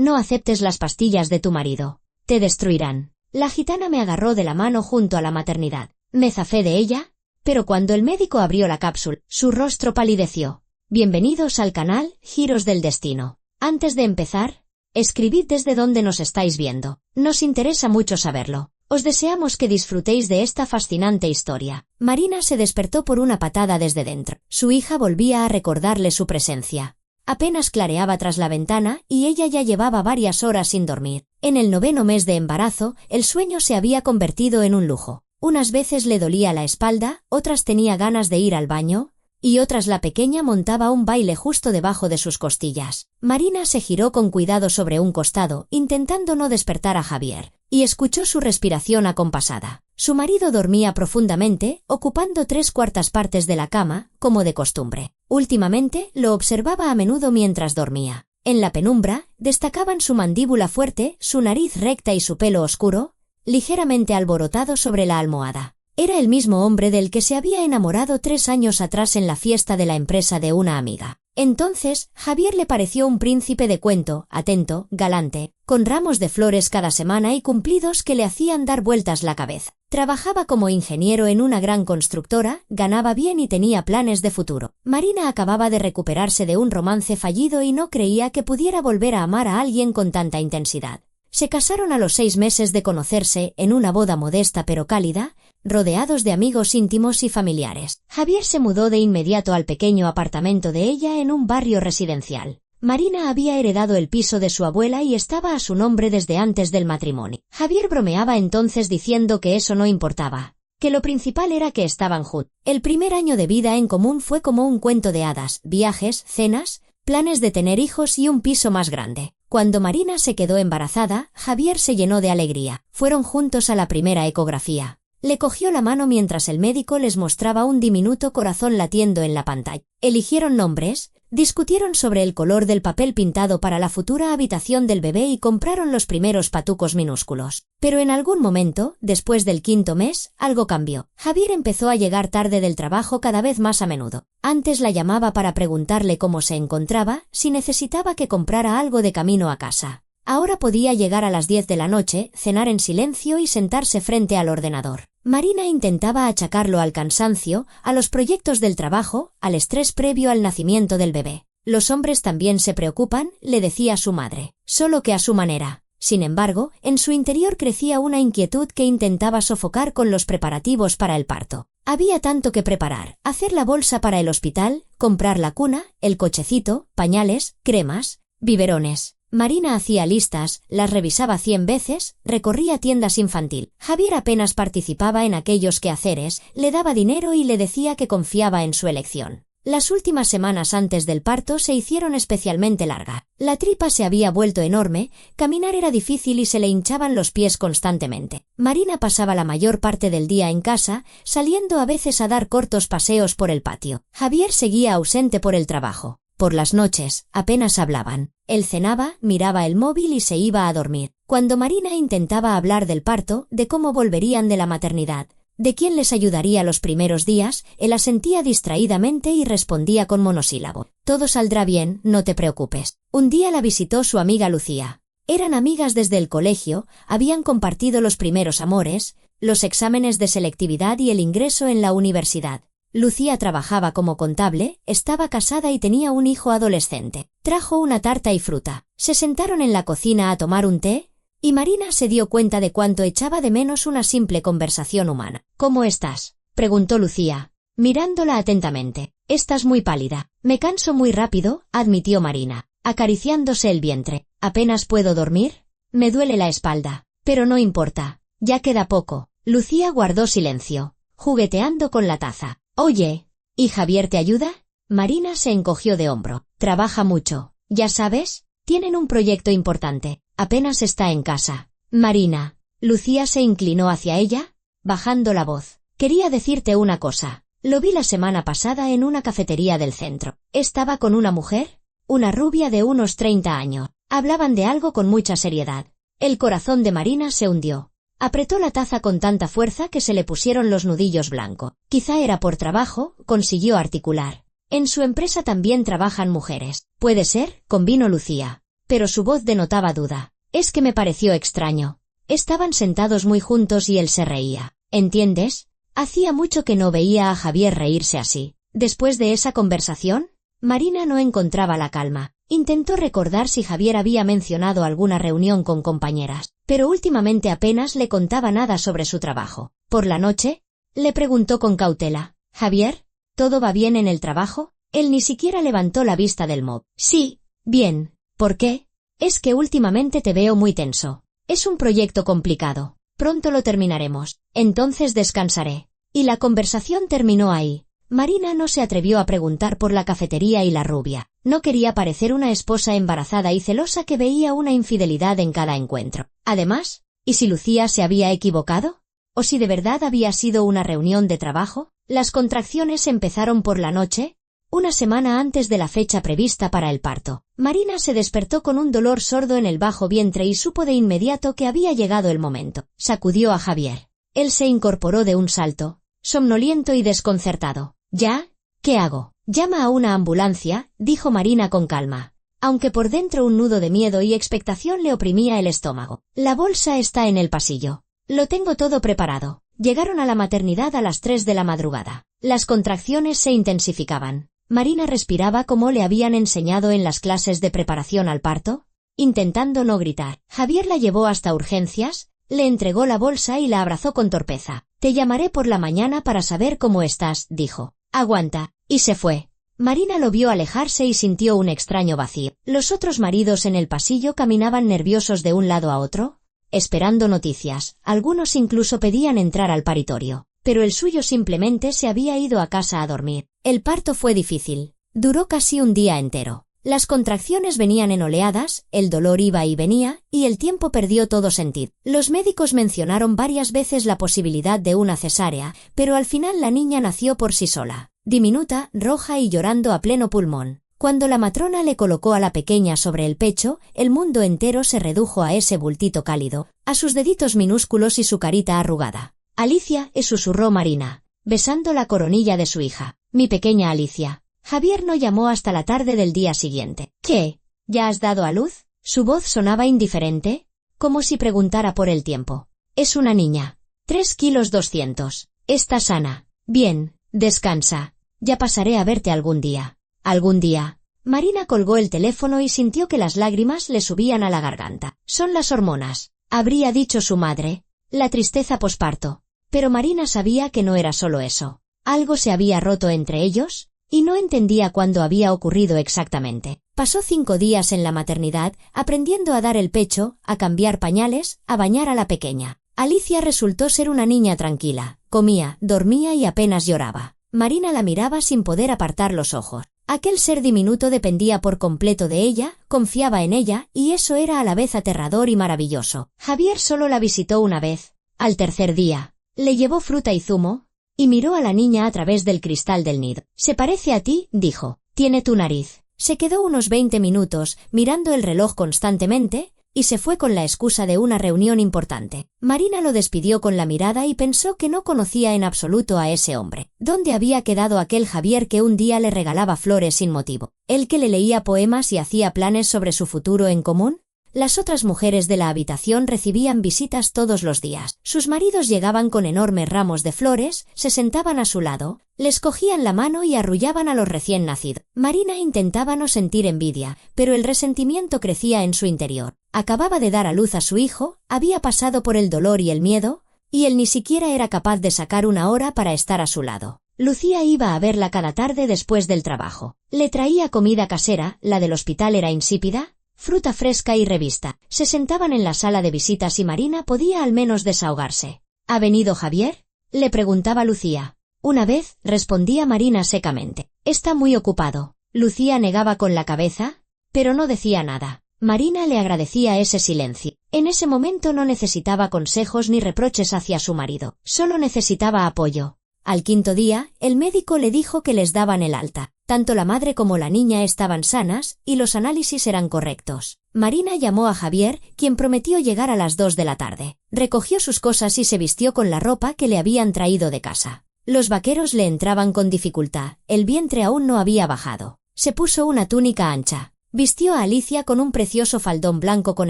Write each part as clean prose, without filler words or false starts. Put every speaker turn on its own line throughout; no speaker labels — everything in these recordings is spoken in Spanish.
No aceptes las pastillas de tu marido. Te destruirán. La gitana me agarró de la mano junto a la maternidad. Me zafé de ella, pero cuando el médico abrió la cápsula, su rostro palideció. Bienvenidos al canal Giros del Destino. Antes de empezar, escribid desde dónde nos estáis viendo. Nos interesa mucho saberlo. Os deseamos que disfrutéis de esta fascinante historia. Marina se despertó por una patada desde dentro. Su hija volvía a recordarle su presencia. Apenas clareaba tras la ventana y ella ya llevaba varias horas sin dormir. En el 9º mes de embarazo, el sueño se había convertido en un lujo. Unas veces le dolía la espalda, otras tenía ganas de ir al baño, y otras la pequeña montaba un baile justo debajo de sus costillas. Marina se giró con cuidado sobre un costado, intentando no despertar a Javier, y escuchó su respiración acompasada. Su marido dormía profundamente, ocupando 3/4 partes de la cama, como de costumbre. Últimamente, lo observaba a menudo mientras dormía. En la penumbra, destacaban su mandíbula fuerte, su nariz recta y su pelo oscuro, ligeramente alborotado sobre la almohada. Era el mismo hombre del que se había enamorado 3 años atrás en la fiesta de la empresa de una amiga. Entonces, Javier le pareció un príncipe de cuento, atento, galante, con ramos de flores cada semana y cumplidos que le hacían dar vueltas la cabeza. Trabajaba como ingeniero en una gran constructora, ganaba bien y tenía planes de futuro. Marina acababa de recuperarse de un romance fallido y no creía que pudiera volver a amar a alguien con tanta intensidad. Se casaron a los 6 meses de conocerse, en una boda modesta pero cálida, rodeados de amigos íntimos y familiares. Javier se mudó de inmediato al pequeño apartamento de ella en un barrio residencial. Marina había heredado el piso de su abuela y estaba a su nombre desde antes del matrimonio. Javier bromeaba entonces diciendo que eso no importaba, que lo principal era que estaban juntos. El primer año de vida en común fue como un cuento de hadas, viajes, cenas, planes de tener hijos y un piso más grande. Cuando Marina se quedó embarazada, Javier se llenó de alegría. Fueron juntos a la primera ecografía. Le cogió la mano mientras el médico les mostraba un diminuto corazón latiendo en la pantalla. Eligieron nombres, discutieron sobre el color del papel pintado para la futura habitación del bebé y compraron los primeros patucos minúsculos. Pero en algún momento, después del 5º mes, algo cambió. Javier empezó a llegar tarde del trabajo cada vez más a menudo. Antes la llamaba para preguntarle cómo se encontraba, si necesitaba que comprara algo de camino a casa. Ahora podía llegar a las 10 de la noche, cenar en silencio y sentarse frente al ordenador. Marina intentaba achacarlo al cansancio, a los proyectos del trabajo, al estrés previo al nacimiento del bebé. Los hombres también se preocupan, le decía su madre, solo que a su manera. Sin embargo, en su interior crecía una inquietud que intentaba sofocar con los preparativos para el parto. Había tanto que preparar: hacer la bolsa para el hospital, comprar la cuna, el cochecito, pañales, cremas, biberones. Marina hacía listas, las revisaba 100 veces, recorría tiendas infantil. Javier apenas participaba en aquellos quehaceres, le daba dinero y le decía que confiaba en su elección. Las últimas semanas antes del parto se hicieron especialmente largas. La tripa se había vuelto enorme, caminar era difícil y se le hinchaban los pies constantemente. Marina pasaba la mayor parte del día en casa, saliendo a veces a dar cortos paseos por el patio. Javier seguía ausente por el trabajo. Por las noches, apenas hablaban. Él cenaba, miraba el móvil y se iba a dormir. Cuando Marina intentaba hablar del parto, de cómo volverían de la maternidad, de quién les ayudaría los primeros días, él asentía distraídamente y respondía con monosílabo. Todo saldrá bien, no te preocupes. Un día la visitó su amiga Lucía. Eran amigas desde el colegio, habían compartido los primeros amores, los exámenes de selectividad y el ingreso en la universidad. Lucía trabajaba como contable, estaba casada y tenía un hijo adolescente. Trajo una tarta y fruta. Se sentaron en la cocina a tomar un té, y Marina se dio cuenta de cuánto echaba de menos una simple conversación humana. ¿Cómo estás?, preguntó Lucía, mirándola atentamente. Estás muy pálida. Me canso muy rápido, admitió Marina, acariciándose el vientre. ¿Apenas puedo dormir? Me duele la espalda. Pero no importa, ya queda poco. Lucía guardó silencio, jugueteando con la taza. Oye, ¿y Javier te ayuda? Marina se encogió de hombro. Trabaja mucho. Ya sabes, tienen un proyecto importante. Apenas está en casa. Marina. Lucía se inclinó hacia ella, bajando la voz. Quería decirte una cosa. Lo vi la semana pasada en una cafetería del centro. Estaba con una mujer, una rubia de unos 30 años. Hablaban de algo con mucha seriedad. El corazón de Marina se hundió. Apretó la taza con tanta fuerza que se le pusieron los nudillos blancos. Quizá era por trabajo, consiguió articular. En su empresa también trabajan mujeres. Puede ser, convino Lucía. pero su voz denotaba duda. Es que me pareció extraño. Estaban sentados muy juntos y él se reía. ¿Entiendes? Hacía mucho que no veía a Javier reírse así. Después de esa conversación, Marina no encontraba la calma. Intentó recordar si Javier había mencionado alguna reunión con compañeras, pero últimamente apenas le contaba nada sobre su trabajo. Por la noche, le preguntó con cautela: «Javier, ¿todo va bien en el trabajo?». Él ni siquiera levantó la vista del móvil. «Sí, bien. ¿Por qué?». «Es que últimamente te veo muy tenso. Es un proyecto complicado. Pronto lo terminaremos. Entonces descansaré». Y la conversación terminó ahí. Marina no se atrevió a preguntar por la cafetería y la rubia. No quería parecer una esposa embarazada y celosa que veía una infidelidad en cada encuentro. Además, ¿y si Lucía se había equivocado? ¿O si de verdad había sido una reunión de trabajo? Las contracciones empezaron por la noche, una semana antes de la fecha prevista para el parto. Marina se despertó con un dolor sordo en el bajo vientre y supo de inmediato que había llegado el momento. Sacudió a Javier. Él se incorporó de un salto, somnoliento y desconcertado. «¿Ya? ¿Qué hago?». «Llama a una ambulancia», dijo Marina con calma, aunque por dentro un nudo de miedo y expectación le oprimía el estómago. «La bolsa está en el pasillo. Lo tengo todo preparado». Llegaron a la maternidad a las 3 de la madrugada. Las contracciones se intensificaban. Marina respiraba como le habían enseñado en las clases de preparación al parto, intentando no gritar. Javier la llevó hasta urgencias, le entregó la bolsa y la abrazó con torpeza. «Te llamaré por la mañana para saber cómo estás», dijo. «Aguanta», y se fue. Marina lo vio alejarse y sintió un extraño vacío. Los otros maridos en el pasillo caminaban nerviosos de un lado a otro, esperando noticias. Algunos incluso pedían entrar al paritorio, pero el suyo simplemente se había ido a casa a dormir. El parto fue difícil. Duró casi un día entero. Las contracciones venían en oleadas, el dolor iba y venía, y el tiempo perdió todo sentido. Los médicos mencionaron varias veces la posibilidad de una cesárea, pero al final la niña nació por sí sola, diminuta, roja y llorando a pleno pulmón. Cuando la matrona le colocó a la pequeña sobre el pecho, el mundo entero se redujo a ese bultito cálido, a sus deditos minúsculos y su carita arrugada. «Alicia», susurró Marina, besando la coronilla de su hija. «Mi pequeña Alicia». Javier no llamó hasta la tarde del día siguiente. «¿Qué? ¿Ya has dado a luz?». Su voz sonaba indiferente, como si preguntara por el tiempo. «Es una niña. 3 kilos 200. Está sana. Bien, descansa. Ya pasaré a verte algún día». «¿Algún día?». Marina colgó el teléfono y sintió que las lágrimas le subían a la garganta. «Son las hormonas», habría dicho su madre, «la tristeza posparto». Pero Marina sabía que no era solo eso. Algo se había roto entre ellos, y no entendía cuándo había ocurrido exactamente. Pasó 5 días en la maternidad, aprendiendo a dar el pecho, a cambiar pañales, a bañar a la pequeña. Alicia resultó ser una niña tranquila. Comía, dormía y apenas lloraba. Marina la miraba sin poder apartar los ojos. Aquel ser diminuto dependía por completo de ella, confiaba en ella, y eso era a la vez aterrador y maravilloso. Javier solo la visitó una vez. Al tercer día, le llevó fruta y zumo, y miró a la niña a través del cristal del nido. «Se parece a ti», dijo. «Tiene tu nariz». Se quedó unos 20 minutos, mirando el reloj constantemente, y se fue con la excusa de una reunión importante. Marina lo despidió con la mirada y pensó que no conocía en absoluto a ese hombre. ¿Dónde había quedado aquel Javier que un día le regalaba flores sin motivo? ¿El que le leía poemas y hacía planes sobre su futuro en común? Las otras mujeres de la habitación recibían visitas todos los días. Sus maridos llegaban con enormes ramos de flores, se sentaban a su lado, les cogían la mano y arrullaban a los recién nacidos. Marina intentaba no sentir envidia, pero el resentimiento crecía en su interior. Acababa de dar a luz a su hijo, había pasado por el dolor y el miedo, y él ni siquiera era capaz de sacar una hora para estar a su lado. Lucía iba a verla cada tarde después del trabajo. Le traía comida casera, la del hospital era insípida, fruta fresca y revista. Se sentaban en la sala de visitas y Marina podía al menos desahogarse. ¿Ha venido Javier?, le preguntaba Lucía. Una vez, respondía Marina secamente. Está muy ocupado. Lucía negaba con la cabeza, pero no decía nada. Marina le agradecía ese silencio. En ese momento no necesitaba consejos ni reproches hacia su marido, solo necesitaba apoyo. Al quinto día, el médico le dijo que les daban el alta. Tanto la madre como la niña estaban sanas, y los análisis eran correctos. Marina llamó a Javier, quien prometió llegar a las 2 de la tarde. Recogió sus cosas y se vistió con la ropa que le habían traído de casa. Los vaqueros le entraban con dificultad, el vientre aún no había bajado. Se puso una túnica ancha, Vistió a Alicia con un precioso faldón blanco con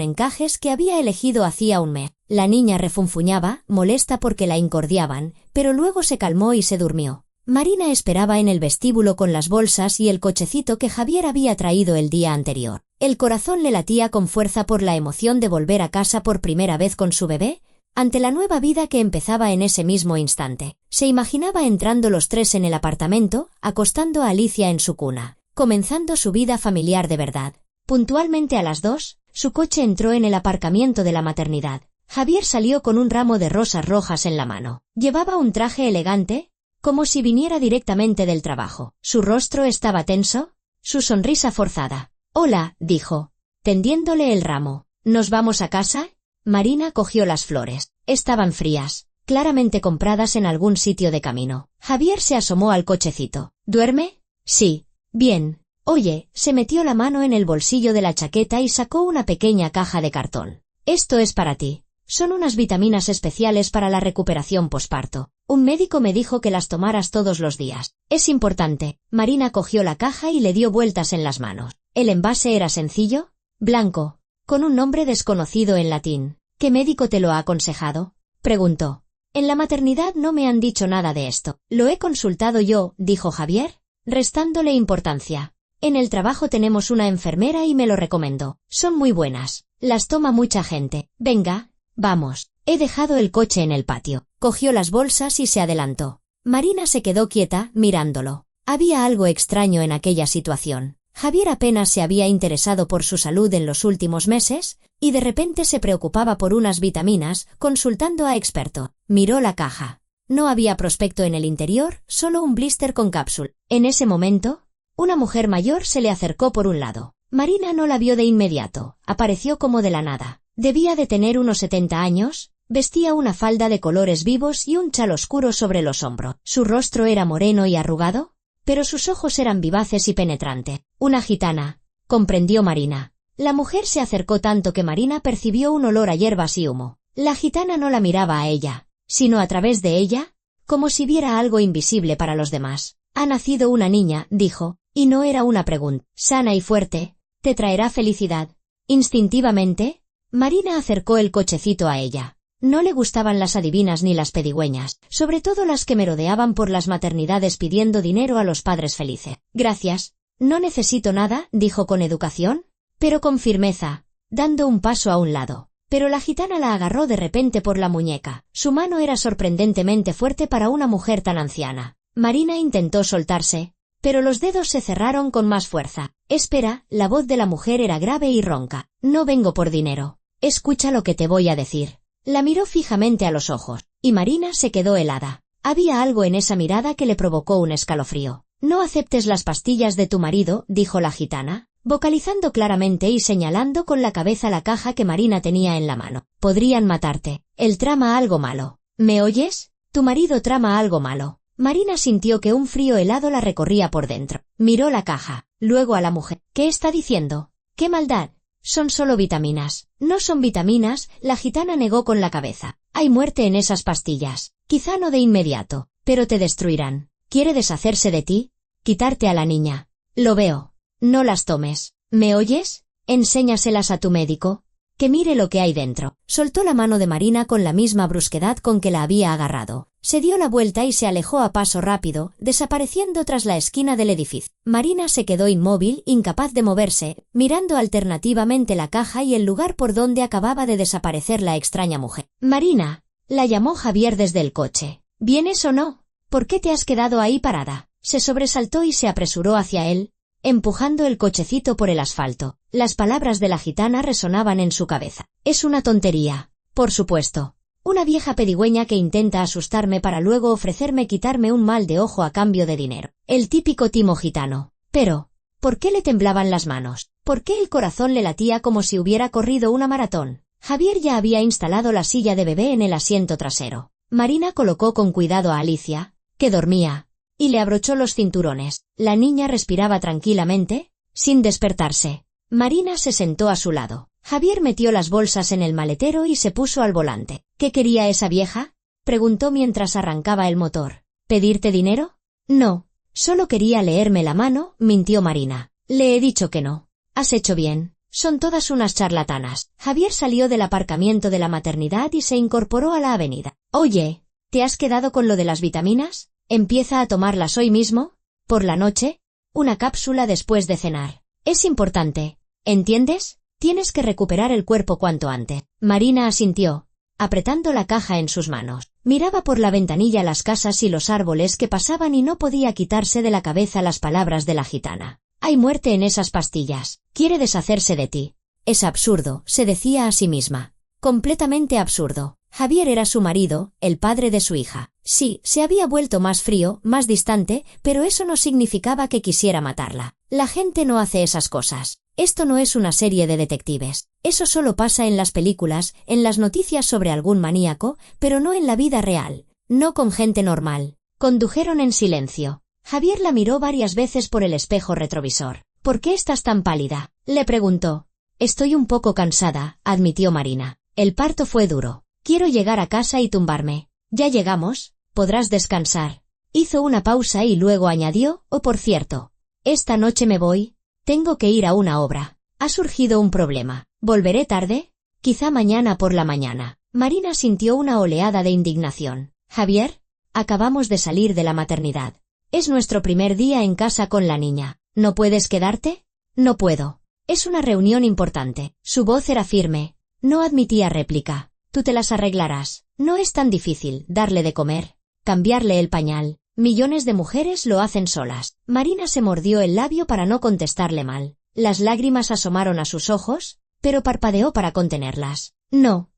encajes que había elegido hacía un mes. La niña refunfuñaba, molesta porque la incordiaban, pero luego se calmó y se durmió. Marina esperaba en el vestíbulo con las bolsas y el cochecito que Javier había traído el día anterior. El corazón le latía con fuerza por la emoción de volver a casa por primera vez con su bebé, ante la nueva vida que empezaba en ese mismo instante. Se imaginaba entrando los tres en el apartamento, acostando a Alicia en su cuna, comenzando su vida familiar de verdad. Puntualmente a las 2, su coche entró en el aparcamiento de la maternidad. Javier salió con un ramo de rosas rojas en la mano. Llevaba un traje elegante, como si viniera directamente del trabajo. Su rostro estaba tenso, su sonrisa forzada. «Hola», dijo, tendiéndole el ramo. «¿Nos vamos a casa?» Marina cogió las flores. Estaban frías, claramente compradas en algún sitio de camino. Javier se asomó al cochecito. «¿Duerme?» «Sí». «Bien». «Oye», se metió la mano en el bolsillo de la chaqueta y sacó una pequeña caja de cartón. «Esto es para ti. Son unas vitaminas especiales para la recuperación posparto. Un médico me dijo que las tomaras todos los días. Es importante». Marina cogió la caja y le dio vueltas en las manos. El envase era sencillo, blanco, con un nombre desconocido en latín. «¿Qué médico te lo ha aconsejado?», preguntó. «En la maternidad no me han dicho nada de esto. Lo he consultado yo», dijo Javier, restándole importancia. «En el trabajo tenemos una enfermera y me lo recomendó. Son muy buenas. Las toma mucha gente. Venga, vamos». He dejado el coche en el patio. Cogió las bolsas y se adelantó. Marina se quedó quieta, mirándolo. Había algo extraño en aquella situación. Javier apenas se había interesado por su salud en los últimos meses, y de repente se preocupaba por unas vitaminas, consultando a experto. Miró la caja. No había prospecto en el interior, solo un blister con cápsula. En ese momento, una mujer mayor se le acercó por un lado. Marina no la vio de inmediato, apareció como de la nada. Debía de tener unos 70 años, vestía una falda de colores vivos y un chal oscuro sobre los hombros. Su rostro era moreno y arrugado, pero sus ojos eran vivaces y penetrantes. «Una gitana», comprendió Marina. La mujer se acercó tanto que Marina percibió un olor a hierbas y humo. La gitana no la miraba a ella, sino a través de ella, como si viera algo invisible para los demás. «Ha nacido una niña», dijo, y no era una pregunta. «Sana y fuerte, te traerá felicidad». Instintivamente, Marina acercó el cochecito a ella. No le gustaban las adivinas ni las pedigüeñas, sobre todo las que merodeaban por las maternidades pidiendo dinero a los padres felices. «Gracias. No necesito nada», dijo con educación, pero con firmeza, dando un paso a un lado. Pero la gitana la agarró de repente por la muñeca. Su mano era sorprendentemente fuerte para una mujer tan anciana. Marina intentó soltarse, pero los dedos se cerraron con más fuerza. «Espera», la voz de la mujer era grave y ronca. «No vengo por dinero. Escucha lo que te voy a decir». La miró fijamente a los ojos, y Marina se quedó helada. Había algo en esa mirada que le provocó un escalofrío. «No aceptes las pastillas de tu marido», dijo la gitana, vocalizando claramente y señalando con la cabeza la caja que Marina tenía en la mano. «Podrían matarte. Él trama algo malo. ¿Me oyes? Tu marido trama algo malo». Marina sintió que un frío helado la recorría por dentro. Miró la caja, luego a la mujer. «¿Qué está diciendo? ¡Qué maldad! Son solo vitaminas». «No son vitaminas», la gitana negó con la cabeza. «Hay muerte en esas pastillas. Quizá no de inmediato, pero te destruirán. ¿Quiere deshacerse de ti? Quitarte a la niña. Lo veo. No las tomes. ¿Me oyes? Enséñaselas a tu médico. Que mire lo que hay dentro». Soltó la mano de Marina con la misma brusquedad con que la había agarrado. Se dio la vuelta y se alejó a paso rápido, desapareciendo tras la esquina del edificio. Marina se quedó inmóvil, incapaz de moverse, mirando alternativamente la caja y el lugar por donde acababa de desaparecer la extraña mujer. «Marina», la llamó Javier desde el coche. «¿Vienes o no? ¿Por qué te has quedado ahí parada?». Se sobresaltó y se apresuró hacia él, empujando el cochecito por el asfalto. Las palabras de la gitana resonaban en su cabeza. «Es una tontería. Por supuesto. Una vieja pedigüeña que intenta asustarme para luego ofrecerme quitarme un mal de ojo a cambio de dinero. El típico timo gitano». Pero, ¿por qué le temblaban las manos? ¿Por qué el corazón le latía como si hubiera corrido una maratón? Javier ya había instalado la silla de bebé en el asiento trasero. Marina colocó con cuidado a Alicia, que dormía, y le abrochó los cinturones. La niña respiraba tranquilamente, sin despertarse. Marina se sentó a su lado. Javier metió las bolsas en el maletero y se puso al volante. «¿Qué quería esa vieja?», preguntó mientras arrancaba el motor. «¿Pedirte dinero?». «No, solo quería leerme la mano», mintió Marina. «Le he dicho que no». Has hecho bien. Son todas unas charlatanas. Javier salió del aparcamiento de la maternidad y se incorporó a la avenida. Oye, ¿te has quedado con lo de las vitaminas? Empieza a tomarlas hoy mismo. Por la noche, una cápsula después de cenar. Es importante. ¿Entiendes? Tienes que recuperar el cuerpo cuanto antes. Marina asintió, apretando la caja en sus manos. Miraba por la ventanilla las casas y los árboles que pasaban y no podía quitarse de la cabeza las palabras de la gitana. Hay muerte en esas pastillas. Quiere deshacerse de ti. Es absurdo, se decía a sí misma. Completamente absurdo. Javier era su marido, el padre de su hija. Sí, se había vuelto más frío, más distante, pero eso no significaba que quisiera matarla. La gente no hace esas cosas. Esto no es una serie de detectives. Eso solo pasa en las películas, en las noticias sobre algún maníaco, pero no en la vida real. No con gente normal. Condujeron en silencio. Javier la miró varias veces por el espejo retrovisor. ¿Por qué estás tan pálida?, le preguntó. Estoy un poco cansada, admitió Marina. El parto fue duro. Quiero llegar a casa y tumbarme. ¿Ya llegamos? Podrás descansar. Hizo una pausa y luego añadió, por cierto, esta noche me voy. Tengo que ir a una obra. Ha surgido un problema. ¿Volveré tarde? Quizá mañana por la mañana. Marina sintió una oleada de indignación. Javier, acabamos de salir de la maternidad. Es nuestro primer día en casa con la niña. ¿No puedes quedarte? No puedo. Es una reunión importante. Su voz era firme. No admitía réplica. Tú te las arreglarás. No es tan difícil darle de comer, cambiarle el pañal. Millones de mujeres lo hacen solas. Marina se mordió el labio para no contestarle mal. Las lágrimas asomaron a sus ojos, pero parpadeó para contenerlas. No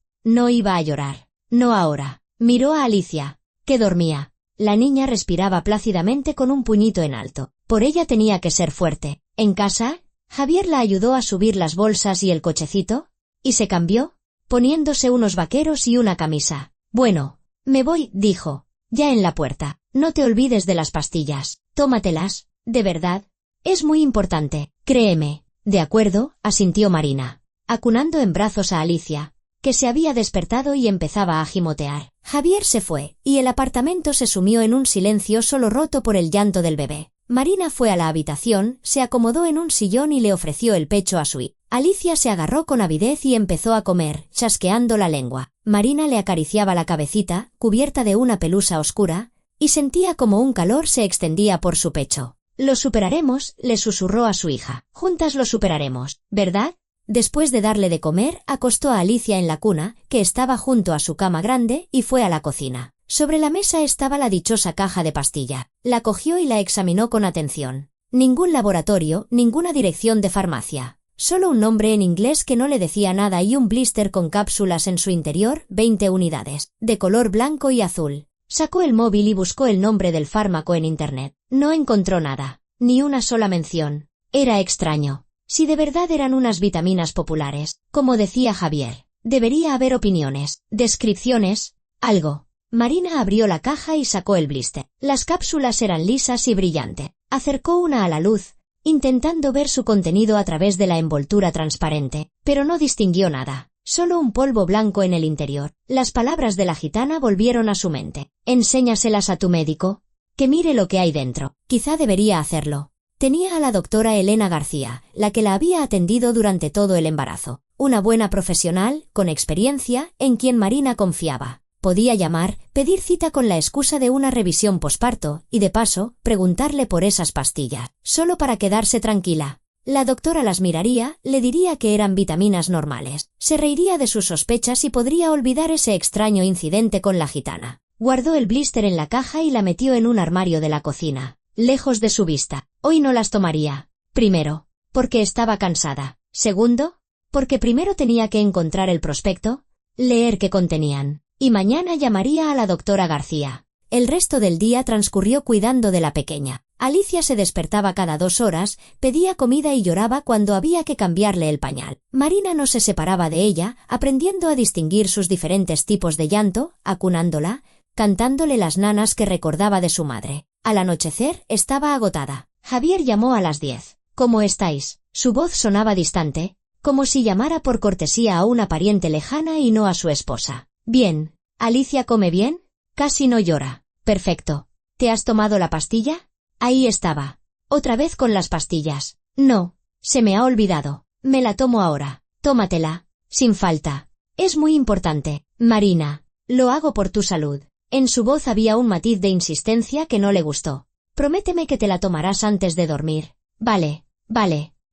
iba a llorar. No ahora. Miró a Alicia, que dormía. La niña respiraba plácidamente con un puñito en alto. Por ella tenía que ser fuerte. En casa, Javier la ayudó a subir las bolsas y el cochecito, y se cambió, poniéndose unos vaqueros y una camisa. Bueno, me voy, dijo, ya en la puerta. No te olvides de las pastillas. Tómatelas, de verdad. Es muy importante, créeme. De acuerdo, asintió Marina, acunando en brazos a Alicia, que se había despertado y empezaba a gimotear. Javier se fue, y el apartamento se sumió en un silencio solo roto por el llanto del bebé. Marina fue a la habitación, se acomodó en un sillón y le ofreció el pecho a su hija. Alicia se agarró con avidez y empezó a comer, chasqueando la lengua. Marina le acariciaba la cabecita, cubierta de una pelusa oscura, y sentía como un calor se extendía por su pecho. Lo superaremos, le susurró a su hija. Juntas lo superaremos, ¿verdad? Después de darle de comer, acostó a Alicia en la cuna, que estaba junto a su cama grande, y fue a la cocina. Sobre la mesa estaba la dichosa caja de pastilla. La cogió y la examinó con atención. Ningún laboratorio, ninguna dirección de farmacia. Solo un nombre en inglés que no le decía nada y un blister con cápsulas en su interior, 20 unidades, de color blanco y azul. Sacó el móvil y buscó el nombre del fármaco en internet. No encontró nada, ni una sola mención. Era extraño. Si de verdad eran unas vitaminas populares, como decía Javier, debería haber opiniones, descripciones, algo. Marina abrió la caja y sacó el blister. Las cápsulas eran lisas y brillantes. Acercó una a la luz, intentando ver su contenido a través de la envoltura transparente, pero no distinguió nada. Solo un polvo blanco en el interior. Las palabras de la gitana volvieron a su mente. Enséñaselas a tu médico, que mire lo que hay dentro. Quizá debería hacerlo. Tenía a la doctora Elena García, la que la había atendido durante todo el embarazo. Una buena profesional, con experiencia, en quien Marina confiaba. Podía llamar, pedir cita con la excusa de una revisión posparto, y de paso, preguntarle por esas pastillas, solo para quedarse tranquila. La doctora las miraría, le diría que eran vitaminas normales, se reiría de sus sospechas y podría olvidar ese extraño incidente con la gitana. Guardó el blister en la caja y la metió en un armario de la cocina, lejos de su vista. Hoy no las tomaría. Primero, porque estaba cansada. Segundo, porque primero tenía que encontrar el prospecto, leer qué contenían. Y mañana llamaría a la doctora García. El resto del día transcurrió cuidando de la pequeña. Alicia se despertaba cada 2 horas, pedía comida y lloraba cuando había que cambiarle el pañal. Marina no se separaba de ella, aprendiendo a distinguir sus diferentes tipos de llanto, acunándola, cantándole las nanas que recordaba de su madre. Al anochecer estaba agotada. Javier llamó a las 10. ¿Cómo estáis? Su voz sonaba distante, como si llamara por cortesía a una pariente lejana y no a su esposa. Bien. ¿Alicia come bien? Casi no llora. Perfecto. ¿Te has tomado la pastilla? Ahí estaba. Otra vez con las pastillas. No. Se me ha olvidado. Me la tomo ahora. Tómatela. Sin falta. Es muy importante. Marina. Lo hago por tu salud. En su voz había un matiz de insistencia que no le gustó. Prométeme que te la tomarás antes de dormir. Vale.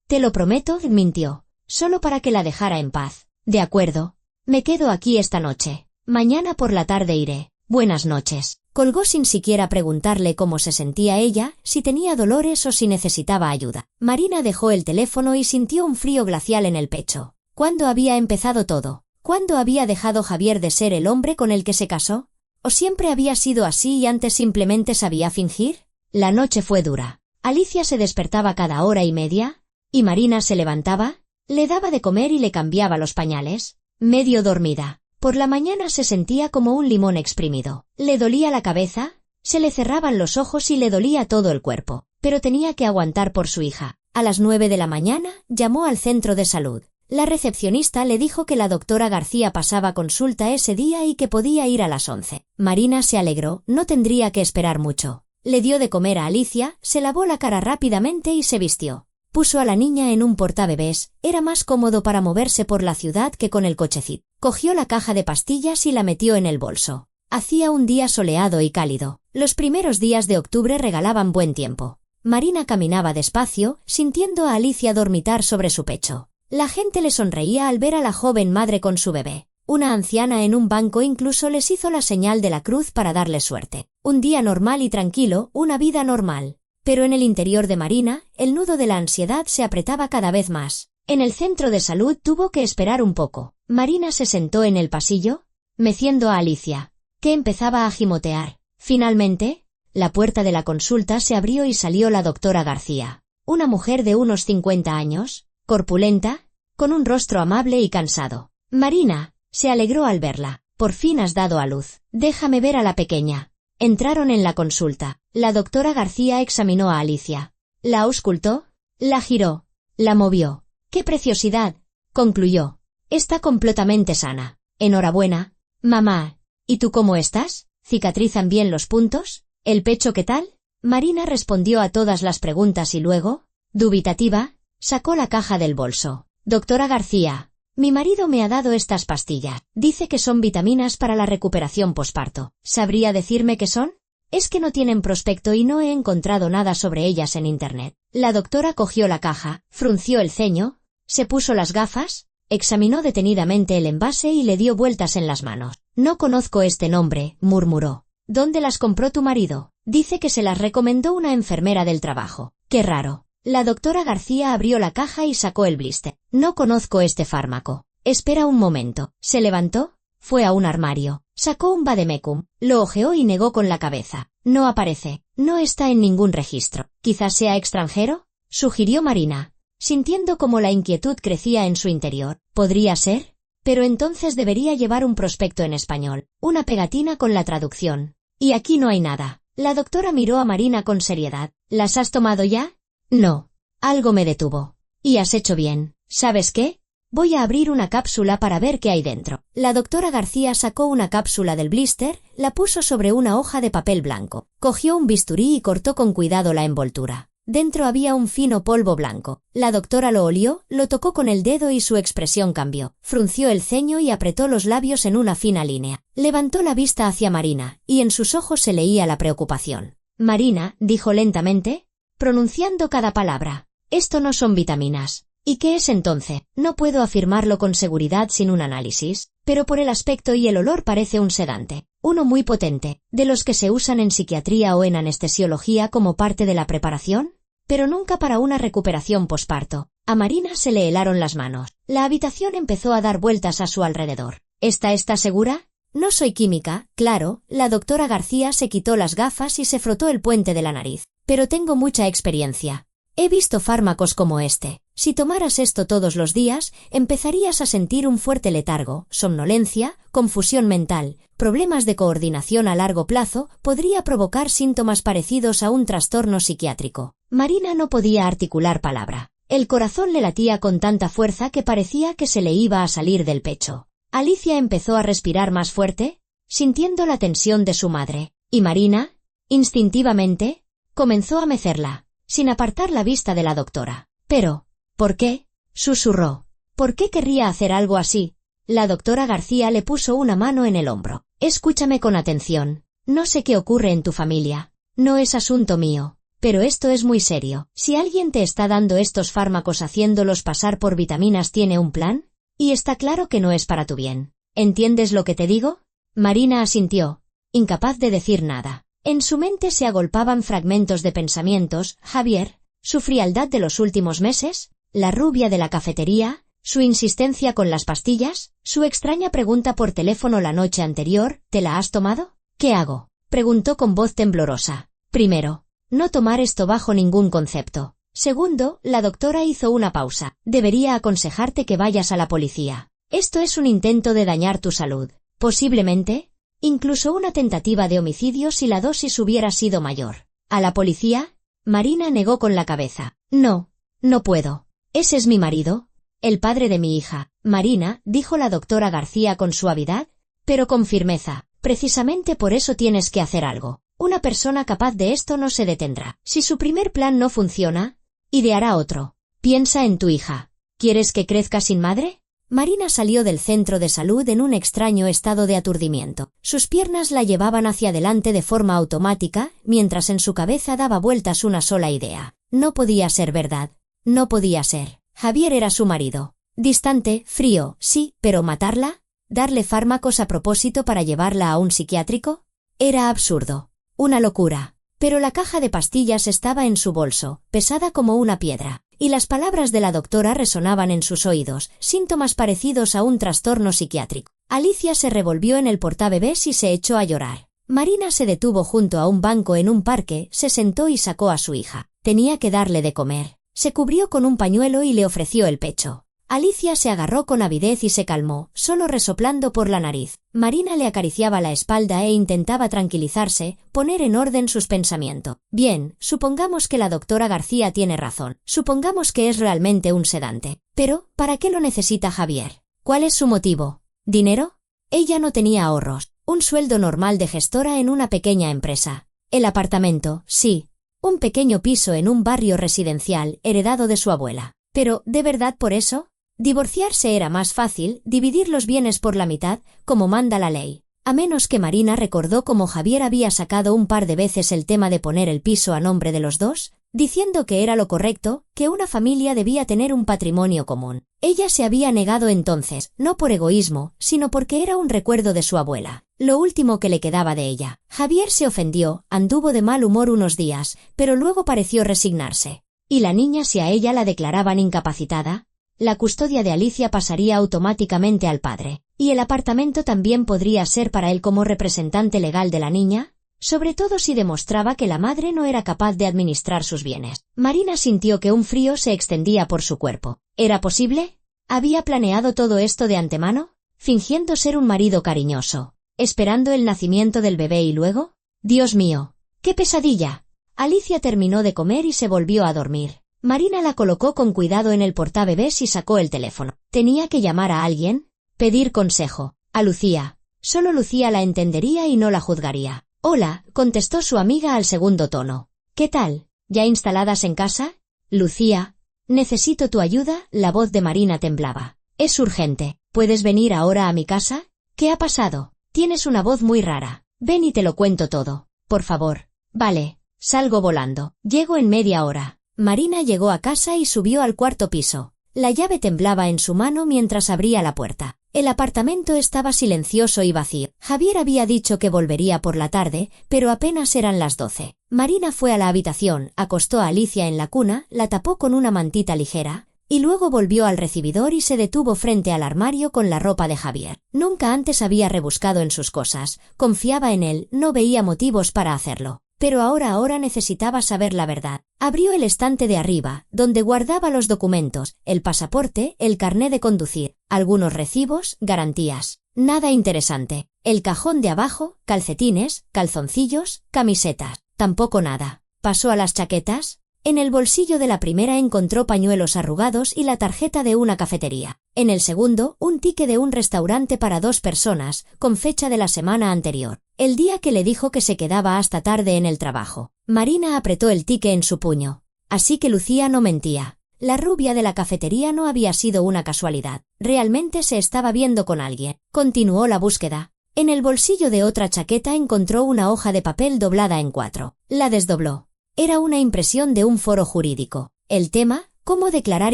Te lo prometo, mintió. Solo para que la dejara en paz. De acuerdo. Me quedo aquí esta noche. Mañana por la tarde iré. Buenas noches. Colgó sin siquiera preguntarle cómo se sentía ella, si tenía dolores o si necesitaba ayuda. Marina dejó el teléfono y sintió un frío glacial en el pecho. ¿Cuándo había empezado todo? ¿Cuándo había dejado Javier de ser el hombre con el que se casó? ¿O siempre había sido así y antes simplemente sabía fingir? La noche fue dura. Alicia se despertaba cada hora y media, y Marina se levantaba, le daba de comer y le cambiaba los pañales. Medio dormida. Por la mañana se sentía como un limón exprimido. Le dolía la cabeza, se le cerraban los ojos y le dolía todo el cuerpo. Pero tenía que aguantar por su hija. A las 9 de la mañana llamó al centro de salud. La recepcionista le dijo que la doctora García pasaba consulta ese día y que podía ir a las 11. Marina se alegró, no tendría que esperar mucho. Le dio de comer a Alicia, se lavó la cara rápidamente y se vistió. Puso a la niña en un portabebés, era más cómodo para moverse por la ciudad que con el cochecito. Cogió la caja de pastillas y la metió en el bolso. Hacía un día soleado y cálido. Los primeros días de octubre regalaban buen tiempo. Marina caminaba despacio, sintiendo a Alicia dormitar sobre su pecho. La gente le sonreía al ver a la joven madre con su bebé. Una anciana en un banco incluso les hizo la señal de la cruz para darle suerte. Un día normal y tranquilo, una vida normal. Pero en el interior de Marina, el nudo de la ansiedad se apretaba cada vez más. En el centro de salud tuvo que esperar un poco. Marina se sentó en el pasillo, meciendo a Alicia, que empezaba a gimotear. Finalmente, la puerta de la consulta se abrió y salió la doctora García. Una mujer de unos 50 años, corpulenta, con un rostro amable y cansado. Marina se alegró al verla. Por fin has dado a luz. Déjame ver a la pequeña. Entraron en la consulta. La doctora García examinó a Alicia. La auscultó, la giró, la movió. ¡Qué preciosidad!, concluyó. Está completamente sana. Enhorabuena. Mamá, ¿y tú cómo estás? ¿Cicatrizan bien los puntos? ¿El pecho qué tal? Marina respondió a todas las preguntas y luego, dubitativa, sacó la caja del bolso. Doctora García, mi marido me ha dado estas pastillas. Dice que son vitaminas para la recuperación posparto. ¿Sabría decirme qué son? Es que no tienen prospecto y no he encontrado nada sobre ellas en internet. La doctora cogió la caja, frunció el ceño, se puso las gafas, examinó detenidamente el envase y le dio vueltas en las manos. No conozco este nombre, murmuró. ¿Dónde las compró tu marido? Dice que se las recomendó una enfermera del trabajo. Qué raro. La doctora García abrió la caja y sacó el blister. No conozco este fármaco. Espera un momento. Se levantó, fue a un armario, sacó un vademecum, lo hojeó y negó con la cabeza. No aparece, no está en ningún registro. ¿Quizás sea extranjero?, sugirió Marina, sintiendo como la inquietud crecía en su interior. ¿Podría ser? Pero entonces debería llevar un prospecto en español, una pegatina con la traducción. Y aquí no hay nada. La doctora miró a Marina con seriedad. ¿Las has tomado ya? No. Algo me detuvo. Y has hecho bien. ¿Sabes qué? Voy a abrir una cápsula para ver qué hay dentro. La doctora García sacó una cápsula del blister, la puso sobre una hoja de papel blanco. Cogió un bisturí y cortó con cuidado la envoltura. Dentro había un fino polvo blanco. La doctora lo olió, lo tocó con el dedo y su expresión cambió. Frunció el ceño y apretó los labios en una fina línea. Levantó la vista hacia Marina, y en sus ojos se leía la preocupación. Marina, dijo lentamente, pronunciando cada palabra. Esto no son vitaminas. ¿Y qué es entonces? No puedo afirmarlo con seguridad sin un análisis, pero por el aspecto y el olor parece un sedante. Uno muy potente, de los que se usan en psiquiatría o en anestesiología como parte de la preparación, pero nunca para una recuperación posparto. A Marina se le helaron las manos. La habitación empezó a dar vueltas a su alrededor. ¿Está segura? No soy química, claro. La doctora García se quitó las gafas y se frotó el puente de la nariz. Pero tengo mucha experiencia. He visto fármacos como este. Si tomaras esto todos los días, empezarías a sentir un fuerte letargo, somnolencia, confusión mental, problemas de coordinación a largo plazo, podría provocar síntomas parecidos a un trastorno psiquiátrico. Marina no podía articular palabra. El corazón le latía con tanta fuerza que parecía que se le iba a salir del pecho. Alicia empezó a respirar más fuerte, sintiendo la tensión de su madre, y Marina, instintivamente, comenzó a mecerla, sin apartar la vista de la doctora. Pero, ¿Por qué?, susurró. ¿Por qué querría hacer algo así? La doctora García le puso una mano en el hombro. Escúchame con atención. No sé qué ocurre en tu familia. No es asunto mío. Pero esto es muy serio. Si alguien te está dando estos fármacos haciéndolos pasar por vitaminas, ¿tiene un plan? Y está claro que no es para tu bien. ¿Entiendes lo que te digo? Marina asintió, incapaz de decir nada. En su mente se agolpaban fragmentos de pensamientos: Javier, su frialdad de los últimos meses, la rubia de la cafetería, su insistencia con las pastillas, su extraña pregunta por teléfono la noche anterior: ¿te la has tomado? ¿Qué hago?, preguntó con voz temblorosa. Primero, no tomar esto bajo ningún concepto. Segundo, la doctora hizo una pausa. Debería aconsejarte que vayas a la policía. Esto es un intento de dañar tu salud. Posiblemente, incluso una tentativa de homicidio si la dosis hubiera sido mayor. ¿A la policía? Marina negó con la cabeza. No, no puedo. Ese es mi marido, el padre de mi hija. Marina, dijo la doctora García con suavidad, pero con firmeza. Precisamente por eso tienes que hacer algo. Una persona capaz de esto no se detendrá. Si su primer plan no funciona, ideará otro. Piensa en tu hija. ¿Quieres que crezca sin madre? Marina salió del centro de salud en un extraño estado de aturdimiento. Sus piernas la llevaban hacia adelante de forma automática, mientras en su cabeza daba vueltas una sola idea. No podía ser verdad. No podía ser. Javier era su marido. Distante, frío, sí, pero ¿matarla? ¿Darle fármacos a propósito para llevarla a un psiquiátrico? Era absurdo. Una locura. Pero la caja de pastillas estaba en su bolso, pesada como una piedra, y las palabras de la doctora resonaban en sus oídos, síntomas parecidos a un trastorno psiquiátrico. Alicia se revolvió en el portabebés y se echó a llorar. Marina se detuvo junto a un banco en un parque, se sentó y sacó a su hija. Tenía que darle de comer. Se cubrió con un pañuelo y le ofreció el pecho. Alicia se agarró con avidez y se calmó, solo resoplando por la nariz. Marina le acariciaba la espalda e intentaba tranquilizarse, poner en orden sus pensamientos. Bien, supongamos que la doctora García tiene razón. Supongamos que es realmente un sedante. Pero, ¿para qué lo necesita Javier? ¿Cuál es su motivo? ¿Dinero? Ella no tenía ahorros. Un sueldo normal de gestora en una pequeña empresa. El apartamento, sí. Un pequeño piso en un barrio residencial, heredado de su abuela. Pero, ¿de verdad por eso? Divorciarse era más fácil, dividir los bienes por la mitad, como manda la ley. A menos que Marina recordó cómo Javier había sacado un par de veces el tema de poner el piso a nombre de los dos, diciendo que era lo correcto, que una familia debía tener un patrimonio común. Ella se había negado entonces, no por egoísmo, sino porque era un recuerdo de su abuela, lo último que le quedaba de ella. Javier se ofendió, anduvo de mal humor unos días, pero luego pareció resignarse. ¿Y la niña, si a ella la declaraban incapacitada? La custodia de Alicia pasaría automáticamente al padre, y el apartamento también podría ser para él como representante legal de la niña, sobre todo si demostraba que la madre no era capaz de administrar sus bienes. Marina sintió que un frío se extendía por su cuerpo. ¿Era posible? ¿Había planeado todo esto de antemano? Fingiendo ser un marido cariñoso, esperando el nacimiento del bebé y luego... ¡Dios mío! ¡Qué pesadilla! Alicia terminó de comer y se volvió a dormir. Marina la colocó con cuidado en el portabebés y sacó el teléfono. ¿Tenía que llamar a alguien? Pedir consejo. A Lucía. Solo Lucía la entendería y no la juzgaría. Hola, contestó su amiga al segundo tono. ¿Qué tal? ¿Ya instaladas en casa? Lucía. Necesito tu ayuda. La voz de Marina temblaba. Es urgente. ¿Puedes venir ahora a mi casa? ¿Qué ha pasado? Tienes una voz muy rara. Ven y te lo cuento todo. Por favor. Vale. Salgo volando. Llego en media hora. Marina llegó a casa y subió al cuarto piso. La llave temblaba en su mano mientras abría la puerta. El apartamento estaba silencioso y vacío. Javier había dicho que volvería por la tarde, pero apenas eran las 12. Marina fue a la habitación, acostó a Alicia en la cuna, la tapó con una mantita ligera, y luego volvió al recibidor y se detuvo frente al armario con la ropa de Javier. Nunca antes había rebuscado en sus cosas, confiaba en él, no veía motivos para hacerlo. Pero ahora necesitaba saber la verdad. Abrió el estante de arriba, donde guardaba los documentos, el pasaporte, el carné de conducir, algunos recibos, garantías. Nada interesante. El cajón de abajo, calcetines, calzoncillos, camisetas. Tampoco nada. Pasó a las chaquetas. En el bolsillo de la primera encontró pañuelos arrugados y la tarjeta de una cafetería. En el segundo, un ticket de un restaurante para 2 personas, con fecha de la semana anterior. El día que le dijo que se quedaba hasta tarde en el trabajo. Marina apretó el ticket en su puño. Así que Lucía no mentía. La rubia de la cafetería no había sido una casualidad. Realmente se estaba viendo con alguien. Continuó la búsqueda. En el bolsillo de otra chaqueta encontró una hoja de papel doblada en 4. La desdobló. Era una impresión de un foro jurídico. El tema: cómo declarar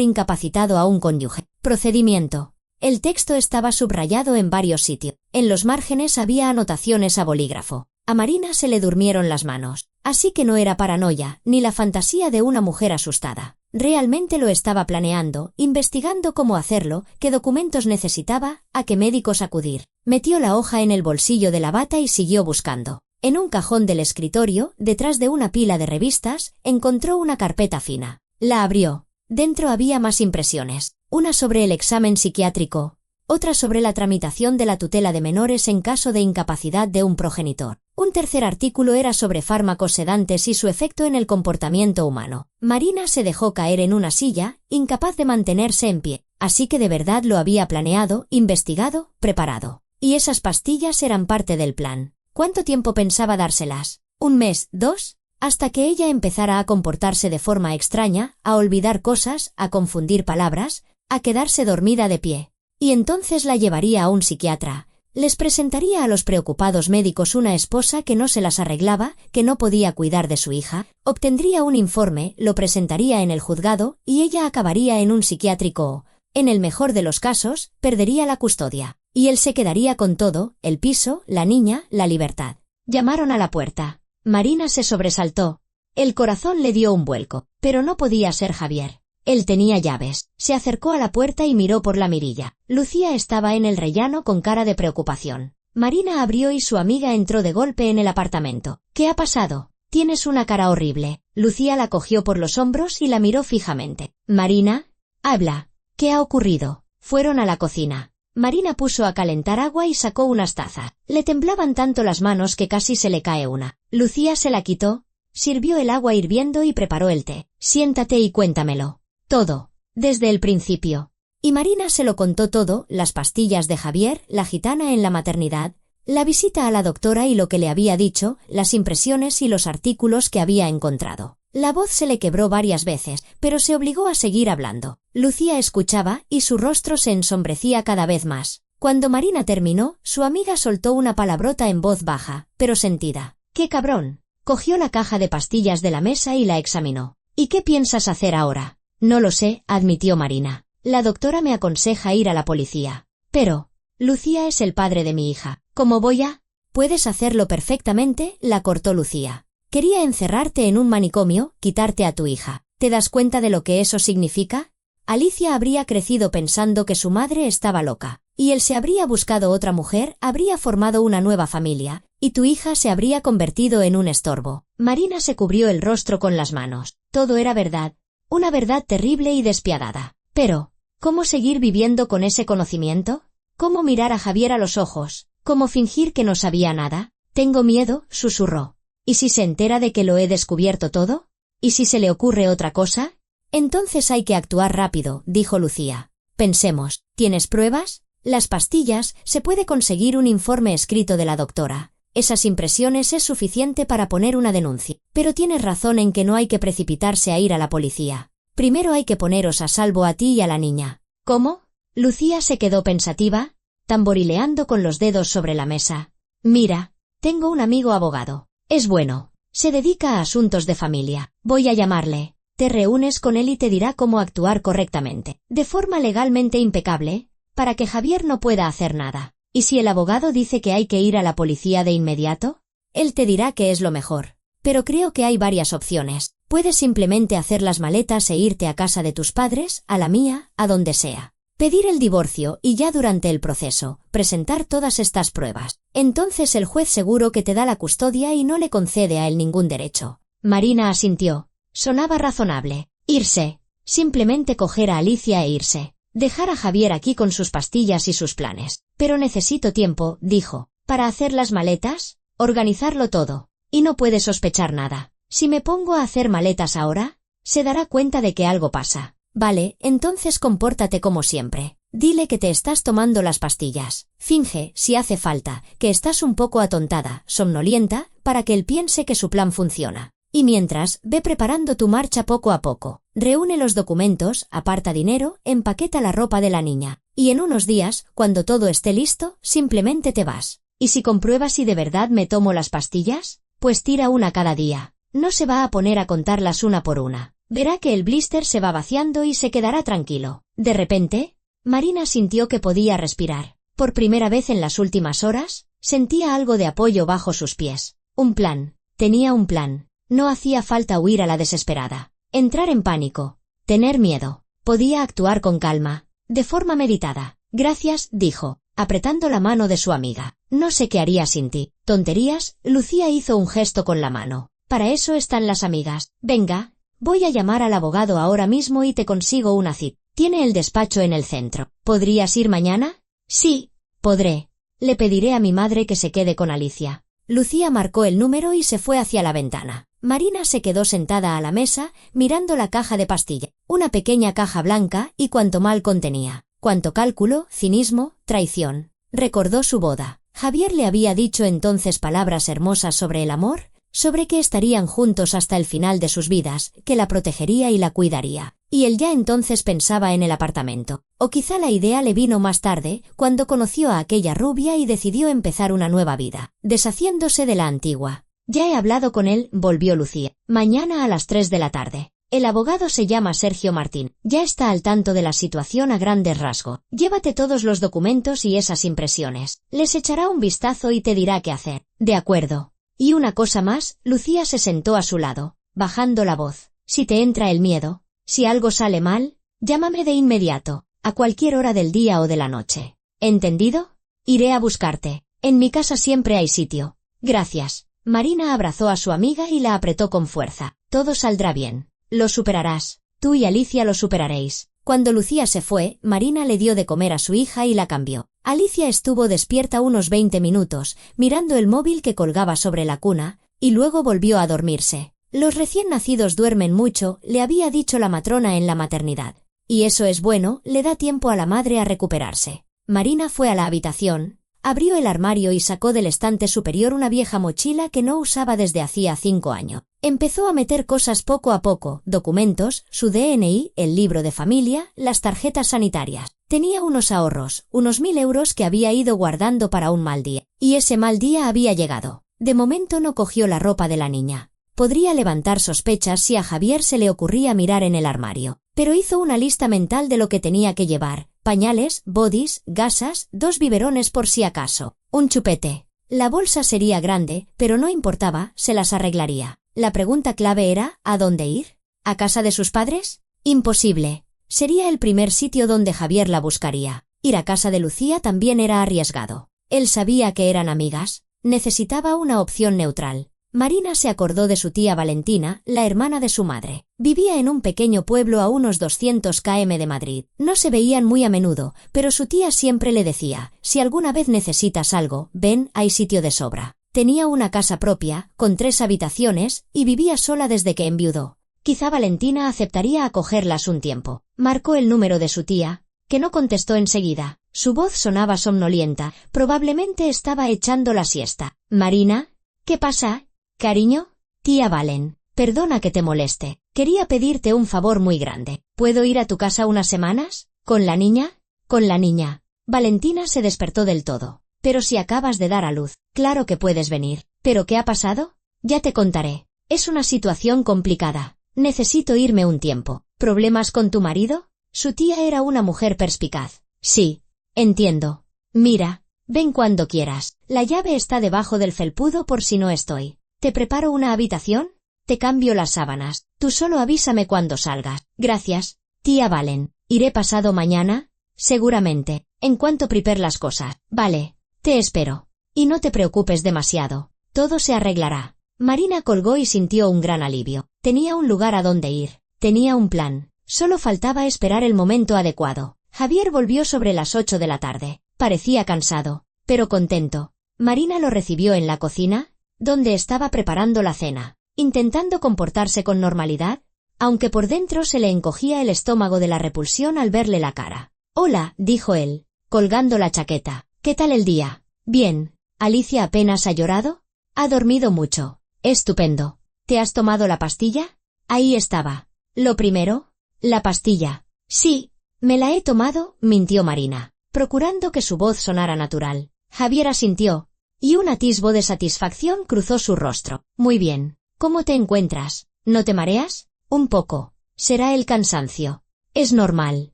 incapacitado a un cónyuge. Procedimiento. El texto estaba subrayado en varios sitios. En los márgenes había anotaciones a bolígrafo. A Marina se le durmieron las manos. Así que no era paranoia, ni la fantasía de una mujer asustada. Realmente lo estaba planeando, investigando cómo hacerlo, qué documentos necesitaba, a qué médicos acudir. Metió la hoja en el bolsillo de la bata y siguió buscando. En un cajón del escritorio, detrás de una pila de revistas, encontró una carpeta fina. La abrió. Dentro había más impresiones. Una sobre el examen psiquiátrico, otra sobre la tramitación de la tutela de menores en caso de incapacidad de un progenitor. Un tercer artículo era sobre fármacos sedantes y su efecto en el comportamiento humano. Marina se dejó caer en una silla, incapaz de mantenerse en pie. Así que de verdad lo había planeado, investigado, preparado. Y esas pastillas eran parte del plan. ¿Cuánto tiempo pensaba dárselas? ¿Un mes? ¿2? Hasta que ella empezara a comportarse de forma extraña, a olvidar cosas, a confundir palabras, a quedarse dormida de pie. Y entonces la llevaría a un psiquiatra. Les presentaría a los preocupados médicos una esposa que no se las arreglaba, que no podía cuidar de su hija, obtendría un informe, lo presentaría en el juzgado, y ella acabaría en un psiquiátrico. En el mejor de los casos, perdería la custodia. Y él se quedaría con todo: el piso, la niña, la libertad. Llamaron a la puerta. Marina se sobresaltó. El corazón le dio un vuelco, pero no podía ser Javier. Él tenía llaves. Se acercó a la puerta y miró por la mirilla. Lucía estaba en el rellano con cara de preocupación. Marina abrió y su amiga entró de golpe en el apartamento. ¿Qué ha pasado? Tienes una cara horrible. Lucía la cogió por los hombros y la miró fijamente. Marina, habla. ¿Qué ha ocurrido? Fueron a la cocina. Marina puso a calentar agua y sacó unas tazas. Le temblaban tanto las manos que casi se le cae una. Lucía se la quitó, sirvió el agua hirviendo y preparó el té. Siéntate y cuéntamelo. Todo, desde el principio. Y Marina se lo contó todo: las pastillas de Javier, la gitana en la maternidad, la visita a la doctora y lo que le había dicho, las impresiones y los artículos que había encontrado. La voz se le quebró varias veces, pero se obligó a seguir hablando. Lucía escuchaba y su rostro se ensombrecía cada vez más. Cuando Marina terminó, su amiga soltó una palabrota en voz baja, pero sentida. ¡Qué cabrón! Cogió la caja de pastillas de la mesa y la examinó. ¿Y qué piensas hacer ahora? No lo sé, admitió Marina. La doctora me aconseja ir a la policía. Pero, Lucía es el padre de mi hija. ¿Cómo voy a? Puedes hacerlo perfectamente, la cortó Lucía. Quería encerrarte en un manicomio, quitarte a tu hija. ¿Te das cuenta de lo que eso significa? Alicia habría crecido pensando que su madre estaba loca. Y él se habría buscado otra mujer, habría formado una nueva familia, y tu hija se habría convertido en un estorbo. Marina se cubrió el rostro con las manos. Todo era verdad. Una verdad terrible y despiadada. Pero, ¿cómo seguir viviendo con ese conocimiento? ¿Cómo mirar a Javier a los ojos? ¿Cómo fingir que no sabía nada? Tengo miedo, susurró. ¿Y si se entera de que lo he descubierto todo? ¿Y si se le ocurre otra cosa? Entonces hay que actuar rápido, dijo Lucía. Pensemos, ¿tienes pruebas? Las pastillas, se puede conseguir un informe escrito de la doctora. Esas impresiones es suficiente para poner una denuncia. Pero tienes razón en que no hay que precipitarse a ir a la policía. Primero hay que poneros a salvo a ti y a la niña. ¿Cómo? Lucía se quedó pensativa, tamborileando con los dedos sobre la mesa. Mira, tengo un amigo abogado. Es bueno. Se dedica a asuntos de familia. Voy a llamarle. Te reúnes con él y te dirá cómo actuar correctamente, de forma legalmente impecable, para que Javier no pueda hacer nada. ¿Y si el abogado dice que hay que ir a la policía de inmediato? Él te dirá que es lo mejor. Pero creo que hay varias opciones. Puedes simplemente hacer las maletas e irte a casa de tus padres, a la mía, a donde sea. Pedir el divorcio y ya durante el proceso, presentar todas estas pruebas. Entonces el juez seguro que te da la custodia y no le concede a él ningún derecho. Marina asintió. Sonaba razonable. Irse. Simplemente coger a Alicia e irse. Dejar a Javier aquí con sus pastillas y sus planes. Pero necesito tiempo, dijo. ¿Para hacer las maletas? Organizarlo todo. Y no puede sospechar nada. Si me pongo a hacer maletas ahora, se dará cuenta de que algo pasa. Vale, entonces compórtate como siempre. Dile que te estás tomando las pastillas. Finge, si hace falta, que estás un poco atontada, somnolienta, para que él piense que su plan funciona. Y mientras, ve preparando tu marcha poco a poco. Reúne los documentos, aparta dinero, empaqueta la ropa de la niña. Y en unos días, cuando todo esté listo, simplemente te vas. ¿Y si compruebas si de verdad me tomo las pastillas? Pues tira una cada día. No se va a poner a contarlas una por una. Verá que el blister se va vaciando y se quedará tranquilo. De repente, Marina sintió que podía respirar. Por primera vez en las últimas horas, sentía algo de apoyo bajo sus pies. Un plan. Tenía un plan. No hacía falta huir a la desesperada. Entrar en pánico. Tener miedo. Podía actuar con calma, de forma meditada. Gracias, dijo, apretando la mano de su amiga. No sé qué haría sin ti. Tonterías, Lucía hizo un gesto con la mano. Para eso están las amigas. Venga, voy a llamar al abogado ahora mismo y te consigo una cita. Tiene el despacho en el centro. ¿Podrías ir mañana? Sí, podré. Le pediré a mi madre que se quede con Alicia. Lucía marcó el número y se fue hacia la ventana. Marina se quedó sentada a la mesa, mirando la caja de pastilla. Una pequeña caja blanca, y cuánto mal contenía. Cuánto cálculo, cinismo, traición. Recordó su boda. Javier le había dicho entonces palabras hermosas sobre el amor, sobre que estarían juntos hasta el final de sus vidas, que la protegería y la cuidaría. Y él ya entonces pensaba en el apartamento. O quizá la idea le vino más tarde, cuando conoció a aquella rubia y decidió empezar una nueva vida, deshaciéndose de la antigua. Ya he hablado con él, volvió Lucía. Mañana a las 3 de la tarde. El abogado se llama Sergio Martín. Ya está al tanto de la situación a grandes rasgos. Llévate todos los documentos y esas impresiones. Les echará un vistazo y te dirá qué hacer. De acuerdo. Y una cosa más, Lucía se sentó a su lado, bajando la voz. Si te entra el miedo, si algo sale mal, llámame de inmediato, a cualquier hora del día o de la noche. ¿Entendido? Iré a buscarte. En mi casa siempre hay sitio. Gracias. Marina abrazó a su amiga y la apretó con fuerza. Todo saldrá bien. Lo superarás. Tú y Alicia lo superaréis. Cuando Lucía se fue, Marina le dio de comer a su hija y la cambió. Alicia estuvo despierta unos 20 minutos, mirando el móvil que colgaba sobre la cuna, y luego volvió a dormirse. Los recién nacidos duermen mucho, le había dicho la matrona en la maternidad. Y eso es bueno, le da tiempo a la madre a recuperarse. Marina fue a la habitación, abrió el armario y sacó del estante superior una vieja mochila que no usaba desde hacía 5 años. Empezó a meter cosas poco a poco, documentos, su DNI, el libro de familia, las tarjetas sanitarias. Tenía unos ahorros, unos 1000 euros que había ido guardando para un mal día. Y ese mal día había llegado. De momento no cogió la ropa de la niña. Podría levantar sospechas si a Javier se le ocurría mirar en el armario. Pero hizo una lista mental de lo que tenía que llevar. Pañales, bodys, gasas, 2 biberones por si acaso. Un chupete. La bolsa sería grande, pero no importaba, se las arreglaría. La pregunta clave era, ¿a dónde ir? ¿A casa de sus padres? Imposible. Sería el primer sitio donde Javier la buscaría. Ir a casa de Lucía también era arriesgado. Él sabía que eran amigas. Necesitaba una opción neutral. Marina se acordó de su tía Valentina, la hermana de su madre. Vivía en un pequeño pueblo a unos 200 km de Madrid. No se veían muy a menudo, pero su tía siempre le decía, si alguna vez necesitas algo, ven, hay sitio de sobra. Tenía una casa propia, con 3 habitaciones, y vivía sola desde que enviudó. Quizá Valentina aceptaría acogerlas un tiempo. Marcó el número de su tía, que no contestó enseguida. Su voz sonaba somnolienta, probablemente estaba echando la siesta. «Marina, ¿qué pasa, cariño?» «Tía Valen, perdona que te moleste. Quería pedirte un favor muy grande. ¿Puedo ir a tu casa unas semanas? ¿Con la niña?» «Con la niña». Valentina se despertó del todo. «Pero si acabas de dar a luz, claro que puedes venir. ¿Pero qué ha pasado?» «Ya te contaré. Es una situación complicada. Necesito irme un tiempo». «¿Problemas con tu marido?» Su tía era una mujer perspicaz. «Sí, entiendo. Mira, ven cuando quieras. La llave está debajo del felpudo por si no estoy. ¿Te preparo una habitación? Te cambio las sábanas. Tú solo avísame cuando salgas». «Gracias, tía Valen. ¿Iré pasado mañana?» «Seguramente, en cuanto prepare las cosas». «Vale, te espero. Y no te preocupes demasiado. Todo se arreglará». Marina colgó y sintió un gran alivio. Tenía un lugar a donde ir. Tenía un plan. Solo faltaba esperar el momento adecuado. Javier volvió sobre las 8 de la tarde. Parecía cansado, pero contento. Marina lo recibió en la cocina, donde estaba preparando la cena, intentando comportarse con normalidad, aunque por dentro se le encogía el estómago de la repulsión al verle la cara. «Hola», dijo él, colgando la chaqueta. «¿Qué tal el día?» «Bien. ¿Alicia apenas ha llorado?» «Ha dormido mucho». «Estupendo. ¿Te has tomado la pastilla? Ahí estaba. Lo primero, la pastilla. Sí, me la he tomado, mintió Marina, procurando que su voz sonara natural. Javier asintió, y un atisbo de satisfacción cruzó su rostro. Muy bien. ¿Cómo te encuentras? ¿No te mareas? Un poco. Será el cansancio. Es normal.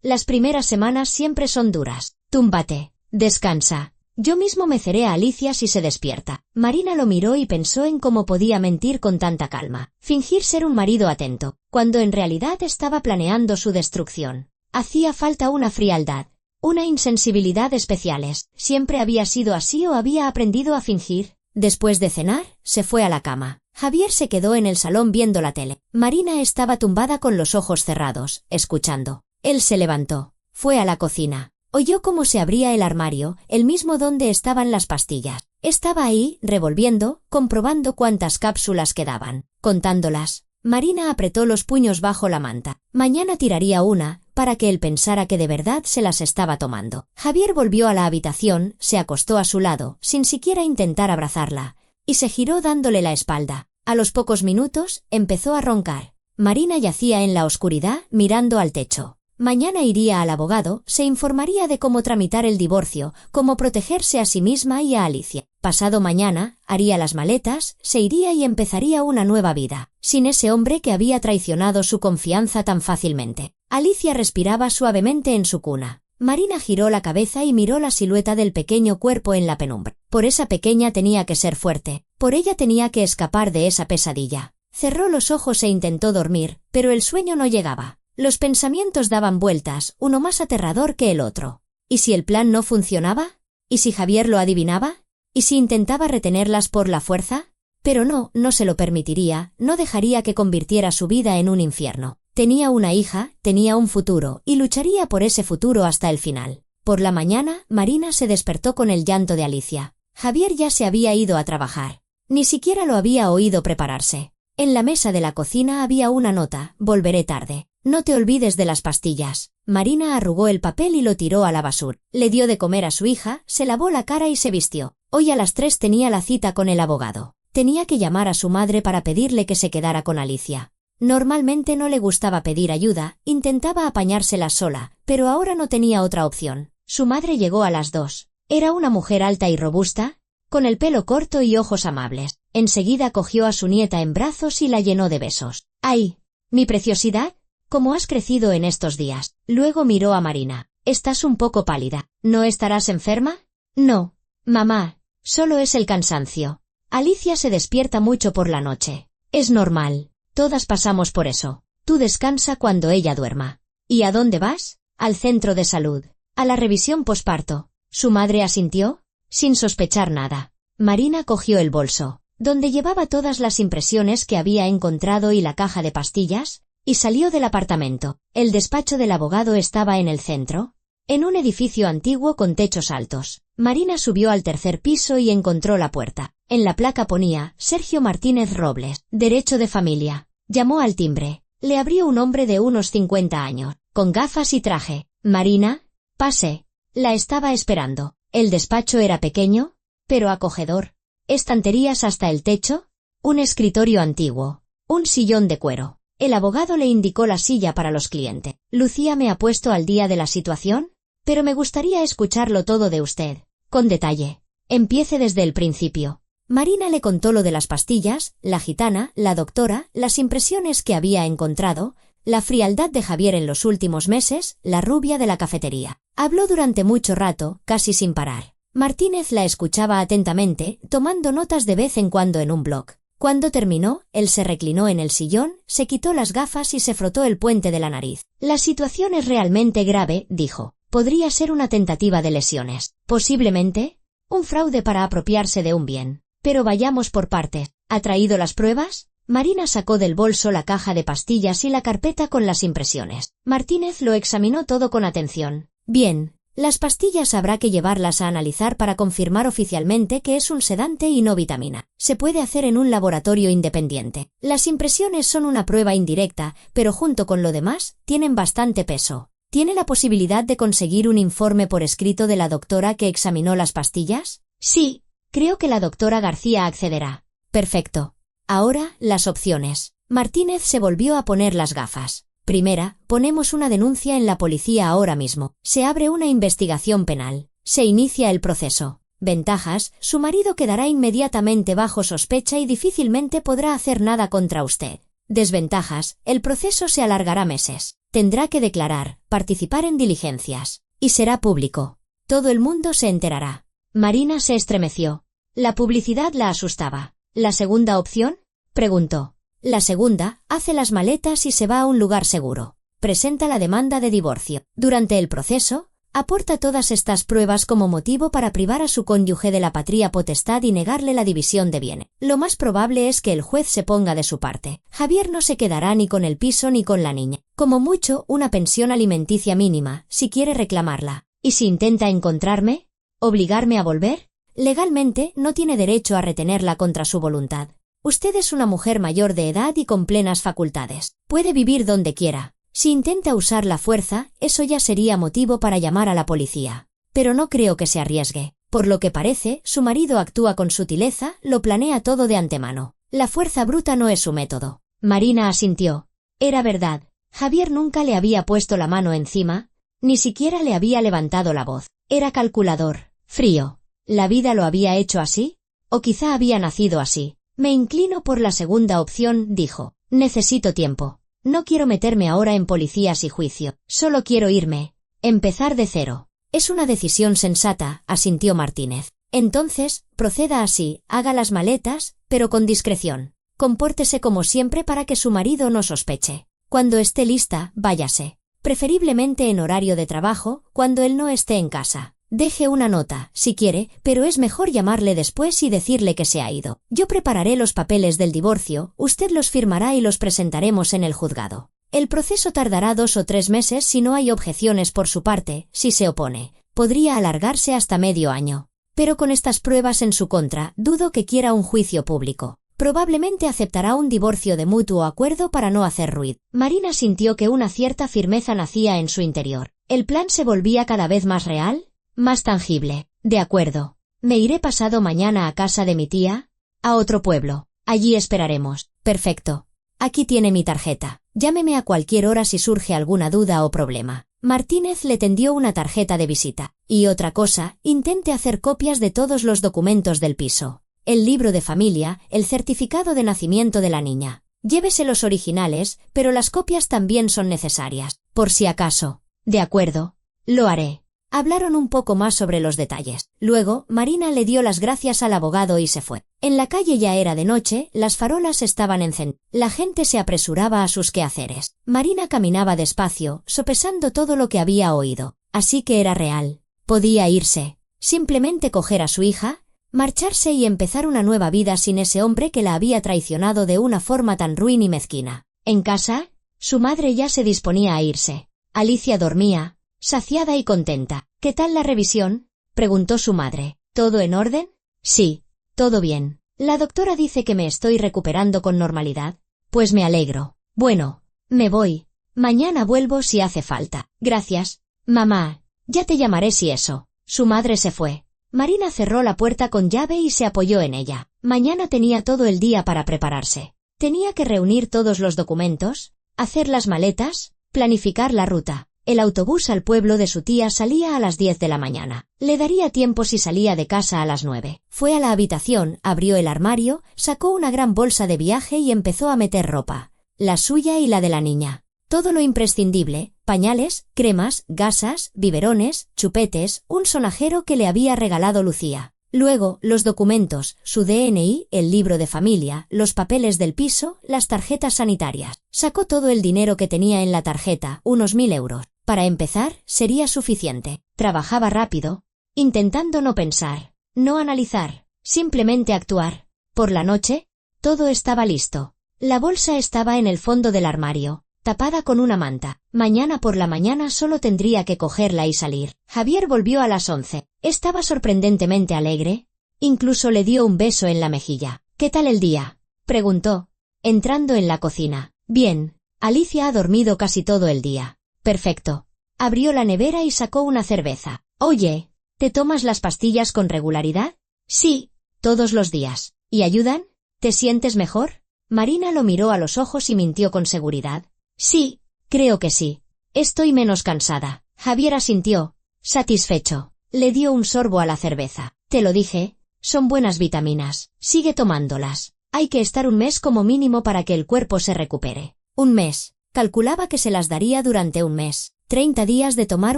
Las primeras semanas siempre son duras. Túmbate. Descansa. Yo mismo meceré a Alicia si se despierta. Marina lo miró y pensó en cómo podía mentir con tanta calma, fingir ser un marido atento, cuando en realidad estaba planeando su destrucción. Hacía falta una frialdad, una insensibilidad especiales. ¿Siempre había sido así o había aprendido a fingir? Después de cenar, se fue a la cama. Javier se quedó en el salón viendo la tele. Marina estaba tumbada con los ojos cerrados, escuchando. Él se levantó. Fue a la cocina. Oyó cómo se abría el armario, el mismo donde estaban las pastillas. Estaba ahí, revolviendo, comprobando cuántas cápsulas quedaban, contándolas. Marina apretó los puños bajo la manta. Mañana tiraría una, para que él pensara que de verdad se las estaba tomando. Javier volvió a la habitación, se acostó a su lado, sin siquiera intentar abrazarla, y se giró dándole la espalda. A los pocos minutos, empezó a roncar. Marina yacía en la oscuridad, mirando al techo. Mañana iría al abogado, se informaría de cómo tramitar el divorcio, cómo protegerse a sí misma y a Alicia. Pasado mañana, haría las maletas, se iría y empezaría una nueva vida, sin ese hombre que había traicionado su confianza tan fácilmente. Alicia respiraba suavemente en su cuna. Marina giró la cabeza y miró la silueta del pequeño cuerpo en la penumbra. Por esa pequeña tenía que ser fuerte, por ella tenía que escapar de esa pesadilla. Cerró los ojos e intentó dormir, pero el sueño no llegaba. Los pensamientos daban vueltas, uno más aterrador que el otro. ¿Y si el plan no funcionaba? ¿Y si Javier lo adivinaba? ¿Y si intentaba retenerlas por la fuerza? Pero no se lo permitiría, no dejaría que convirtiera su vida en un infierno. Tenía una hija, tenía un futuro, y lucharía por ese futuro hasta el final. Por la mañana, Marina se despertó con el llanto de Alicia. Javier ya se había ido a trabajar. Ni siquiera lo había oído prepararse. En la mesa de la cocina había una nota: volveré tarde. No te olvides de las pastillas. Marina arrugó el papel y lo tiró a la basura. Le dio de comer a su hija, se lavó la cara y se vistió. Hoy a las 3 tenía la cita con el abogado. Tenía que llamar a su madre para pedirle que se quedara con Alicia. Normalmente no le gustaba pedir ayuda, intentaba apañársela sola, pero ahora no tenía otra opción. Su madre llegó a las 2. Era una mujer alta y robusta, con el pelo corto y ojos amables. Enseguida cogió a su nieta en brazos y la llenó de besos. ¡Ay, mi preciosidad! ¿Cómo has crecido en estos días? Luego miró a Marina. Estás un poco pálida. ¿No estarás enferma? No, mamá, solo es el cansancio. Alicia se despierta mucho por la noche. Es normal. Todas pasamos por eso. Tú descansa cuando ella duerma. ¿Y a dónde vas? Al centro de salud. A la revisión posparto. ¿Su madre asintió? Sin sospechar nada. Marina cogió el bolso, donde llevaba todas las impresiones que había encontrado y la caja de pastillas, y salió del apartamento. El despacho del abogado estaba en el centro, en un edificio antiguo con techos altos. Marina subió al 3er piso y encontró la puerta. En la placa ponía: Sergio Martínez Robles, derecho de familia. Llamó al timbre. Le abrió un hombre de unos 50 años, con gafas y traje. Marina, pase. La estaba esperando. El despacho era pequeño, pero acogedor. Estanterías hasta el techo, un escritorio antiguo, un sillón de cuero. El abogado le indicó la silla para los clientes. Lucía me ha puesto al día de la situación, pero me gustaría escucharlo todo de usted, con detalle. Empiece desde el principio. Marina le contó lo de las pastillas, la gitana, la doctora, las impresiones que había encontrado, la frialdad de Javier en los últimos meses, la rubia de la cafetería. Habló durante mucho rato, casi sin parar. Martínez la escuchaba atentamente, tomando notas de vez en cuando en un blog. Cuando terminó, él se reclinó en el sillón, se quitó las gafas y se frotó el puente de la nariz. La situación es realmente grave, dijo. Podría ser una tentativa de lesiones. Posiblemente, un fraude para apropiarse de un bien. Pero vayamos por partes. ¿Ha traído las pruebas? Marina sacó del bolso la caja de pastillas y la carpeta con las impresiones. Martínez lo examinó todo con atención. Bien. Las pastillas habrá que llevarlas a analizar para confirmar oficialmente que es un sedante y no vitamina. Se puede hacer en un laboratorio independiente. Las impresiones son una prueba indirecta, pero junto con lo demás, tienen bastante peso. ¿Tiene la posibilidad de conseguir un informe por escrito de la doctora que examinó las pastillas? Sí, creo que la doctora García accederá. Perfecto. Ahora, las opciones. Martínez se volvió a poner las gafas. Primera, ponemos una denuncia en la policía ahora mismo. Se abre una investigación penal. Se inicia el proceso. Ventajas, su marido quedará inmediatamente bajo sospecha y difícilmente podrá hacer nada contra usted. Desventajas, el proceso se alargará meses. Tendrá que declarar, participar en diligencias. Y será público. Todo el mundo se enterará. Marina se estremeció. La publicidad la asustaba. ¿La segunda opción? Preguntó. La segunda, hace las maletas y se va a un lugar seguro. Presenta la demanda de divorcio. Durante el proceso, aporta todas estas pruebas como motivo para privar a su cónyuge de la patria potestad y negarle la división de bienes. Lo más probable es que el juez se ponga de su parte. Javier no se quedará ni con el piso ni con la niña. Como mucho, una pensión alimenticia mínima, si quiere reclamarla. ¿Y si intenta encontrarme? ¿Obligarme a volver? Legalmente, no tiene derecho a retenerla contra su voluntad. Usted es una mujer mayor de edad y con plenas facultades. Puede vivir donde quiera. Si intenta usar la fuerza, eso ya sería motivo para llamar a la policía. Pero no creo que se arriesgue. Por lo que parece, su marido actúa con sutileza, lo planea todo de antemano. La fuerza bruta no es su método. Marina asintió. Era verdad. Javier nunca le había puesto la mano encima, ni siquiera le había levantado la voz. Era calculador, frío. ¿La vida lo había hecho así? ¿O quizá había nacido así? Me inclino por la segunda opción, dijo. Necesito tiempo. No quiero meterme ahora en policías y juicio. Solo quiero irme. Empezar de cero. Es una decisión sensata, asintió Martínez. Entonces, proceda así, haga las maletas, pero con discreción. Compórtese como siempre para que su marido no sospeche. Cuando esté lista, váyase. Preferiblemente en horario de trabajo, cuando él no esté en casa. Deje una nota, si quiere, pero es mejor llamarle después y decirle que se ha ido. Yo prepararé los papeles del divorcio, usted los firmará y los presentaremos en el juzgado. El proceso tardará 2 o 3 meses si no hay objeciones por su parte. Si se opone, podría alargarse hasta medio año. Pero con estas pruebas en su contra, dudo que quiera un juicio público. Probablemente aceptará un divorcio de mutuo acuerdo para no hacer ruido. Marina sintió que una cierta firmeza nacía en su interior. El plan se volvía cada vez más real, más tangible. De acuerdo. Me iré pasado mañana a casa de mi tía, a otro pueblo. Allí esperaremos. Perfecto. Aquí tiene mi tarjeta. Llámeme a cualquier hora si surge alguna duda o problema. Martínez le tendió una tarjeta de visita. Y otra cosa, intente hacer copias de todos los documentos del piso. El libro de familia, el certificado de nacimiento de la niña. Llévese los originales, pero las copias también son necesarias, por si acaso. De acuerdo. Lo haré. Hablaron un poco más sobre los detalles. Luego, Marina le dio las gracias al abogado y se fue. En la calle ya era de noche, las farolas estaban encendidas. La gente se apresuraba a sus quehaceres. Marina caminaba despacio, sopesando todo lo que había oído. Así que era real. Podía irse. Simplemente coger a su hija, marcharse y empezar una nueva vida sin ese hombre que la había traicionado de una forma tan ruin y mezquina. En casa, su madre ya se disponía a irse. Alicia dormía, saciada y contenta. ¿Qué tal la revisión?, preguntó su madre. ¿Todo en orden? Sí, todo bien. La doctora dice que me estoy recuperando con normalidad. Pues me alegro. Bueno, me voy. Mañana vuelvo si hace falta. Gracias, mamá. Ya te llamaré si eso. Su madre se fue. Marina cerró la puerta con llave y se apoyó en ella. Mañana tenía todo el día para prepararse. Tenía que reunir todos los documentos, hacer las maletas, planificar la ruta. El autobús al pueblo de su tía salía a las 10 de la mañana. Le daría tiempo si salía de casa a las 9. Fue a la habitación, abrió el armario, sacó una gran bolsa de viaje y empezó a meter ropa. La suya y la de la niña. Todo lo imprescindible, pañales, cremas, gasas, biberones, chupetes, un sonajero que le había regalado Lucía. Luego, los documentos, su DNI, el libro de familia, los papeles del piso, las tarjetas sanitarias. Sacó todo el dinero que tenía en la tarjeta, unos 1000 euros. Para empezar, sería suficiente. Trabajaba rápido, intentando no pensar, no analizar, simplemente actuar. Por la noche, todo estaba listo. La bolsa estaba en el fondo del armario, tapada con una manta. Mañana por la mañana solo tendría que cogerla y salir. Javier volvió a las 11. Estaba sorprendentemente alegre. Incluso le dio un beso en la mejilla. ¿Qué tal el día?, preguntó, entrando en la cocina. Bien, Alicia ha dormido casi todo el día. Perfecto. Abrió la nevera y sacó una cerveza. Oye, ¿te tomas las pastillas con regularidad? Sí, todos los días. ¿Y ayudan? ¿Te sientes mejor? Marina lo miró a los ojos y mintió con seguridad. Sí, creo que sí. Estoy menos cansada. Javier asintió, satisfecho. Le dio un sorbo a la cerveza. Te lo dije, son buenas vitaminas. Sigue tomándolas. Hay que estar un mes como mínimo para que el cuerpo se recupere. Un mes. Calculaba que se las daría durante un mes. 30 días de tomar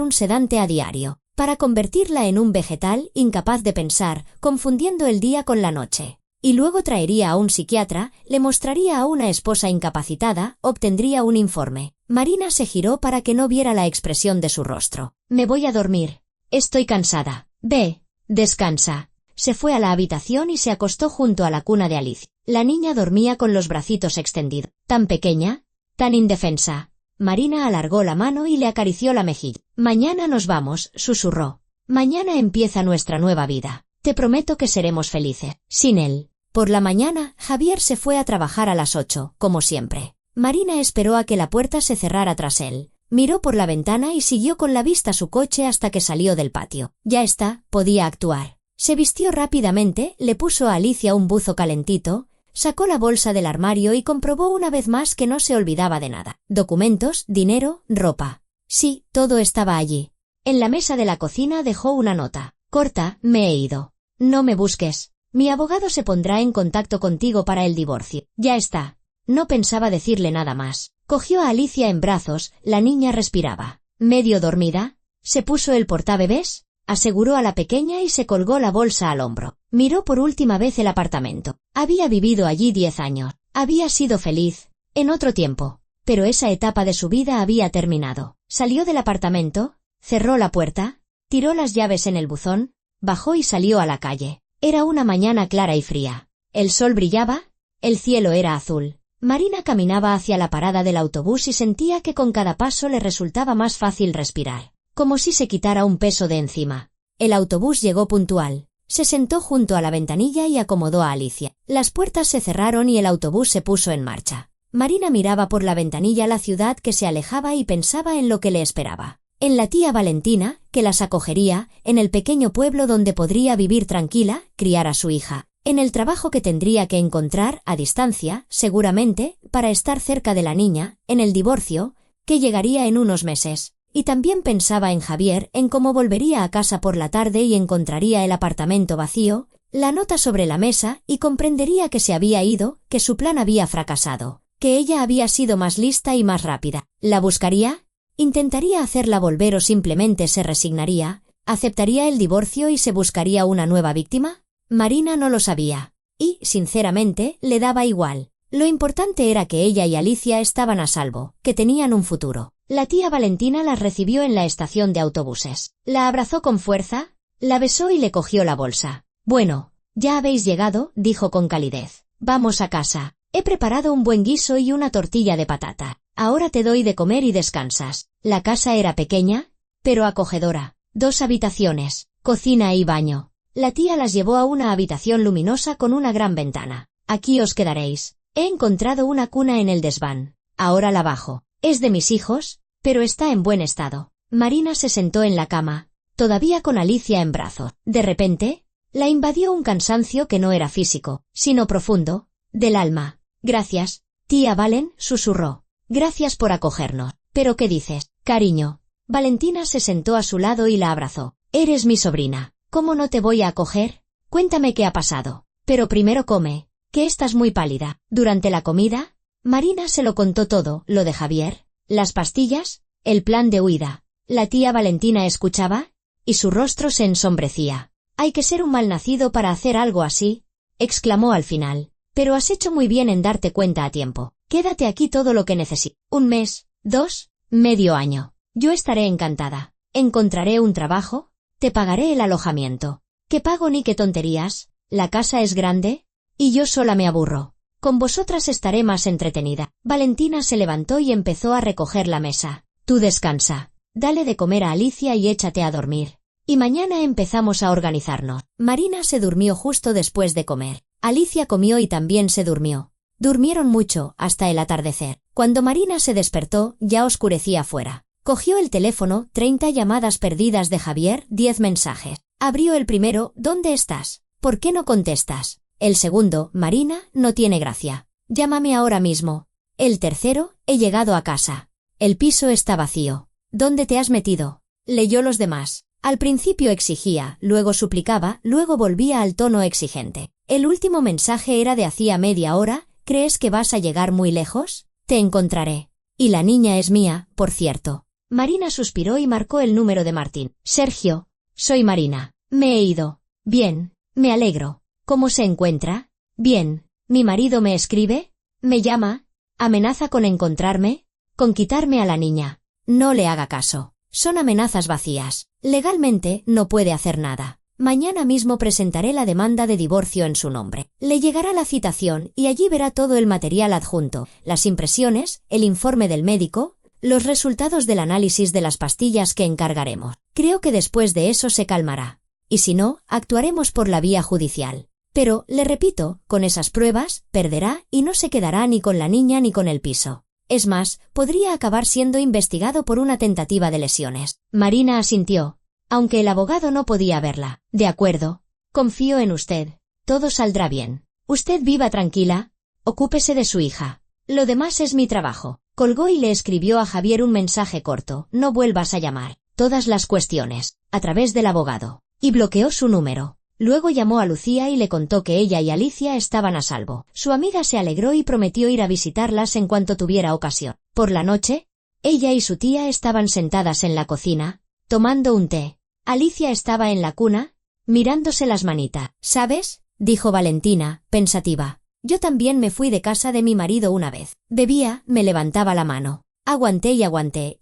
un sedante a diario, para convertirla en un vegetal incapaz de pensar, confundiendo el día con la noche. Y luego traería a un psiquiatra, le mostraría a una esposa incapacitada, obtendría un informe. Marina se giró para que no viera la expresión de su rostro. Me voy a dormir. Estoy cansada. Ve, descansa. Se fue a la habitación y se acostó junto a la cuna de Alicia. La niña dormía con los bracitos extendidos. Tan pequeña, tan indefensa. Marina alargó la mano y le acarició la mejilla. Mañana nos vamos, susurró. Mañana empieza nuestra nueva vida. Te prometo que seremos felices. Sin él. Por la mañana, Javier se fue a trabajar a las 8, como siempre. Marina esperó a que la puerta se cerrara tras él. Miró por la ventana y siguió con la vista su coche hasta que salió del patio. Ya está, podía actuar. Se vistió rápidamente, le puso a Alicia un buzo calentito, sacó la bolsa del armario y comprobó una vez más que no se olvidaba de nada. Documentos, dinero, ropa. Sí, todo estaba allí. En la mesa de la cocina dejó una nota. Corta, me he ido. No me busques. Mi abogado se pondrá en contacto contigo para el divorcio. Ya está. No pensaba decirle nada más. Cogió a Alicia en brazos, la niña respiraba. Medio dormida, se puso el portabebés, aseguró a la pequeña y se colgó la bolsa al hombro. Miró por última vez el apartamento. Había vivido allí 10 años. Había sido feliz, en otro tiempo. Pero esa etapa de su vida había terminado. Salió del apartamento, cerró la puerta, tiró las llaves en el buzón, bajó y salió a la calle. Era una mañana clara y fría. El sol brillaba, el cielo era azul. Marina caminaba hacia la parada del autobús y sentía que con cada paso le resultaba más fácil respirar, como si se quitara un peso de encima. El autobús llegó puntual. Se sentó junto a la ventanilla y acomodó a Alicia. Las puertas se cerraron y el autobús se puso en marcha. Marina miraba por la ventanilla la ciudad que se alejaba y pensaba en lo que le esperaba. En la tía Valentina, que las acogería, en el pequeño pueblo donde podría vivir tranquila, criar a su hija, en el trabajo que tendría que encontrar, a distancia, seguramente, para estar cerca de la niña, en el divorcio, que llegaría en unos meses. Y también pensaba en Javier, en cómo volvería a casa por la tarde y encontraría el apartamento vacío, la nota sobre la mesa, y comprendería que se había ido, que su plan había fracasado, que ella había sido más lista y más rápida. ¿La buscaría? ¿Intentaría hacerla volver o simplemente se resignaría? ¿Aceptaría el divorcio y se buscaría una nueva víctima? Marina no lo sabía. Y, sinceramente, le daba igual. Lo importante era que ella y Alicia estaban a salvo, que tenían un futuro. La tía Valentina las recibió en la estación de autobuses. La abrazó con fuerza, la besó y le cogió la bolsa. Bueno, ya habéis llegado, dijo con calidez. Vamos a casa. He preparado un buen guiso y una tortilla de patata. Ahora te doy de comer y descansas. La casa era pequeña, pero acogedora. 2 habitaciones, cocina y baño. La tía las llevó a una habitación luminosa con una gran ventana. Aquí os quedaréis. He encontrado una cuna en el desván. Ahora la bajo. Es de mis hijos, pero está en buen estado. Marina se sentó en la cama, todavía con Alicia en brazos. De repente, la invadió un cansancio que no era físico, sino profundo, del alma. Gracias, tía Valen, susurró. Gracias por acogernos. ¿Pero qué dices, cariño? Valentina se sentó a su lado y la abrazó. Eres mi sobrina. ¿Cómo no te voy a acoger? Cuéntame qué ha pasado. Pero primero come, que estás muy pálida. Durante la comida, Marina se lo contó todo, lo de Javier, las pastillas, el plan de huida. La tía Valentina escuchaba, y su rostro se ensombrecía. Hay que ser un malnacido para hacer algo así, exclamó al final. Pero has hecho muy bien en darte cuenta a tiempo. Quédate aquí todo lo que necesites. 1 mes, 2, medio año. Yo estaré encantada. Encontraré un trabajo, te pagaré el alojamiento. ¿Qué pago ni qué tonterías? La casa es grande, y yo sola me aburro. Con vosotras estaré más entretenida. Valentina se levantó y empezó a recoger la mesa. Tú descansa. Dale de comer a Alicia y échate a dormir. Y mañana empezamos a organizarnos. Marina se durmió justo después de comer. Alicia comió y también se durmió. Durmieron mucho, hasta el atardecer. Cuando Marina se despertó, ya oscurecía fuera. Cogió el teléfono, 30 llamadas perdidas de Javier, 10 mensajes. Abrió el primero, ¿dónde estás? ¿Por qué no contestas? El segundo, Marina, no tiene gracia. Llámame ahora mismo. El tercero, he llegado a casa. El piso está vacío. ¿Dónde te has metido? Leyó los demás. Al principio exigía, luego suplicaba, luego volvía al tono exigente. El último mensaje era de hacía media hora. ¿Crees que vas a llegar muy lejos? Te encontraré. Y la niña es mía, por cierto. Marina suspiró y marcó el número de Martín. Sergio, soy Marina. Me he ido. Bien, me alegro. ¿Cómo se encuentra? Bien. ¿Mi marido me escribe? ¿Me llama? ¿Amenaza con encontrarme? ¿Con quitarme a la niña? No le haga caso. Son amenazas vacías. Legalmente no puede hacer nada. Mañana mismo presentaré la demanda de divorcio en su nombre. Le llegará la citación y allí verá todo el material adjunto, las impresiones, el informe del médico, los resultados del análisis de las pastillas que encargaremos. Creo que después de eso se calmará. Y si no, actuaremos por la vía judicial. Pero, le repito, con esas pruebas, perderá y no se quedará ni con la niña ni con el piso. Es más, podría acabar siendo investigado por una tentativa de lesiones. Marina asintió, aunque el abogado no podía verla. De acuerdo. Confío en usted. Todo saldrá bien. Usted viva tranquila. Ocúpese de su hija. Lo demás es mi trabajo. Colgó y le escribió a Javier un mensaje corto. No vuelvas a llamar. Todas las cuestiones. A través del abogado. Y bloqueó su número. Luego llamó a Lucía y le contó que ella y Alicia estaban a salvo. Su amiga se alegró y prometió ir a visitarlas en cuanto tuviera ocasión. Por la noche, ella y su tía estaban sentadas en la cocina, tomando un té. Alicia estaba en la cuna, mirándose las manitas. ¿Sabes?, dijo Valentina, pensativa. Yo también me fui de casa de mi marido una vez. Bebía, me levantaba la mano. Aguanté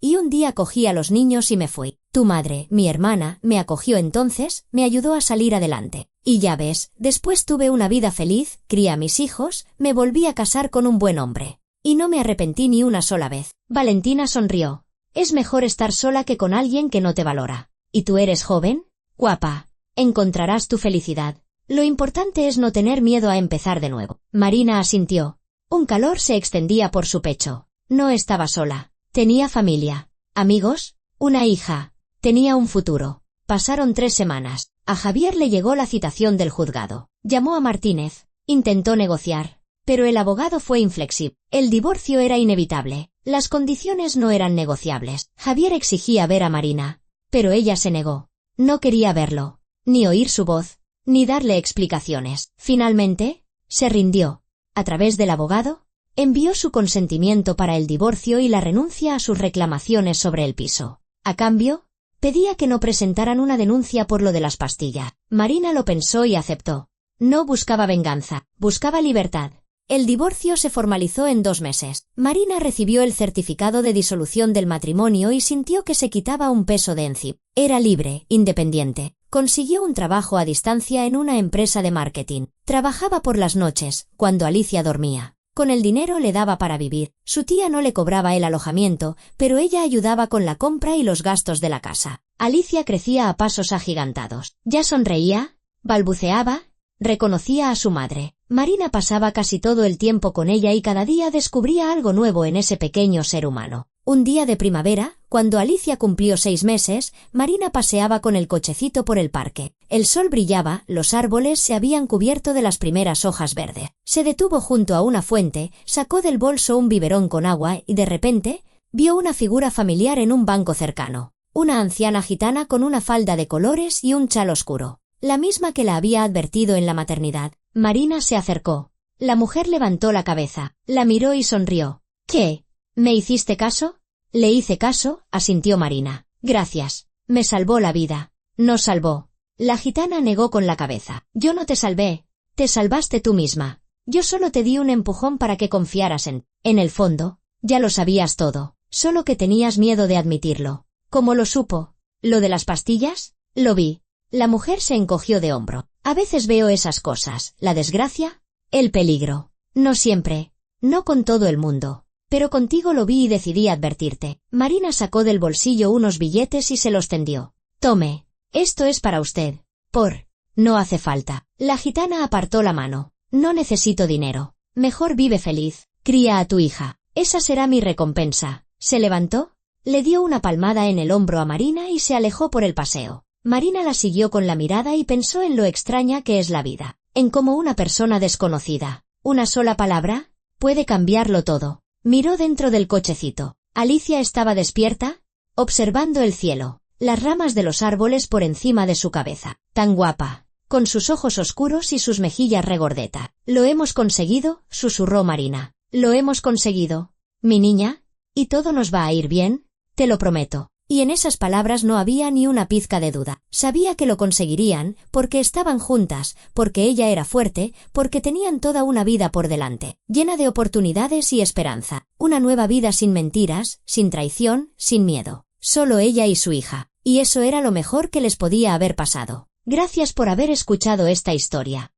y un día cogí a los niños y me fui. Tu madre, mi hermana, me acogió entonces, me ayudó a salir adelante. Y ya ves, después tuve una vida feliz, crié a mis hijos, me volví a casar con un buen hombre. Y no me arrepentí ni una sola vez. Valentina sonrió. Es mejor estar sola que con alguien que no te valora. ¿Y tú eres joven? Guapa. Encontrarás tu felicidad. Lo importante es no tener miedo a empezar de nuevo. Marina asintió. Un calor se extendía por su pecho. No estaba sola. Tenía familia. Amigos. Una hija. Tenía un futuro. Pasaron 3 semanas. A Javier le llegó la citación del juzgado. Llamó a Martínez. Intentó negociar. Pero el abogado fue inflexible. El divorcio era inevitable. Las condiciones no eran negociables. Javier exigía ver a Marina. Pero ella se negó. No quería verlo. Ni oír su voz. Ni darle explicaciones. Finalmente, se rindió. A través del abogado, envió su consentimiento para el divorcio y la renuncia a sus reclamaciones sobre el piso. A cambio, pedía que no presentaran una denuncia por lo de las pastillas. Marina lo pensó y aceptó. No buscaba venganza, buscaba libertad. El divorcio se formalizó en 2 meses. Marina recibió el certificado de disolución del matrimonio y sintió que se quitaba un peso de encima. Era libre, independiente. Consiguió un trabajo a distancia en una empresa de marketing. Trabajaba por las noches, cuando Alicia dormía. Con el dinero le daba para vivir. Su tía no le cobraba el alojamiento, pero ella ayudaba con la compra y los gastos de la casa. Alicia crecía a pasos agigantados. Ya sonreía, balbuceaba, reconocía a su madre. Marina pasaba casi todo el tiempo con ella y cada día descubría algo nuevo en ese pequeño ser humano. Un día de primavera, cuando Alicia cumplió 6 meses, Marina paseaba con el cochecito por el parque. El sol brillaba, los árboles se habían cubierto de las primeras hojas verdes. Se detuvo junto a una fuente, sacó del bolso un biberón con agua y de repente, vio una figura familiar en un banco cercano. Una anciana gitana con una falda de colores y un chal oscuro. La misma que la había advertido en la maternidad. Marina se acercó. La mujer levantó la cabeza, la miró y sonrió. ¿Qué? ¿Me hiciste caso? Le hice caso, asintió Marina. Gracias. Me salvó la vida. Nos salvó. La gitana negó con la cabeza. Yo no te salvé. Te salvaste tú misma. Yo solo te di un empujón para que confiaras en... En el fondo, ya lo sabías todo. Solo que tenías miedo de admitirlo. ¿Cómo lo supo? ¿Lo de las pastillas? Lo vi. La mujer se encogió de hombro. A veces veo esas cosas. La desgracia, el peligro. No siempre. No con todo el mundo. Pero contigo lo vi y decidí advertirte. Marina sacó del bolsillo unos billetes y se los tendió. Tome. Esto es para usted. No hace falta. La gitana apartó la mano. No necesito dinero. Mejor vive feliz. Cría a tu hija. Esa será mi recompensa. Se levantó, le dio una palmada en el hombro a Marina y se alejó por el paseo. Marina la siguió con la mirada y pensó en lo extraña que es la vida. en como una persona desconocida. Una sola palabra puede cambiarlo todo. Miró dentro del cochecito. Alicia estaba despierta, observando el cielo, las ramas de los árboles por encima de su cabeza. Tan guapa, con sus ojos oscuros y sus mejillas regordeta. «Lo hemos conseguido», susurró Marina. «Lo hemos conseguido, mi niña, y todo nos va a ir bien, te lo prometo». Y en esas palabras no había ni una pizca de duda. Sabía que lo conseguirían, porque estaban juntas, porque ella era fuerte, porque tenían toda una vida por delante, llena de oportunidades y esperanza. Una nueva vida sin mentiras, sin traición, sin miedo. Solo ella y su hija. Y eso era lo mejor que les podía haber pasado. Gracias por haber escuchado esta historia.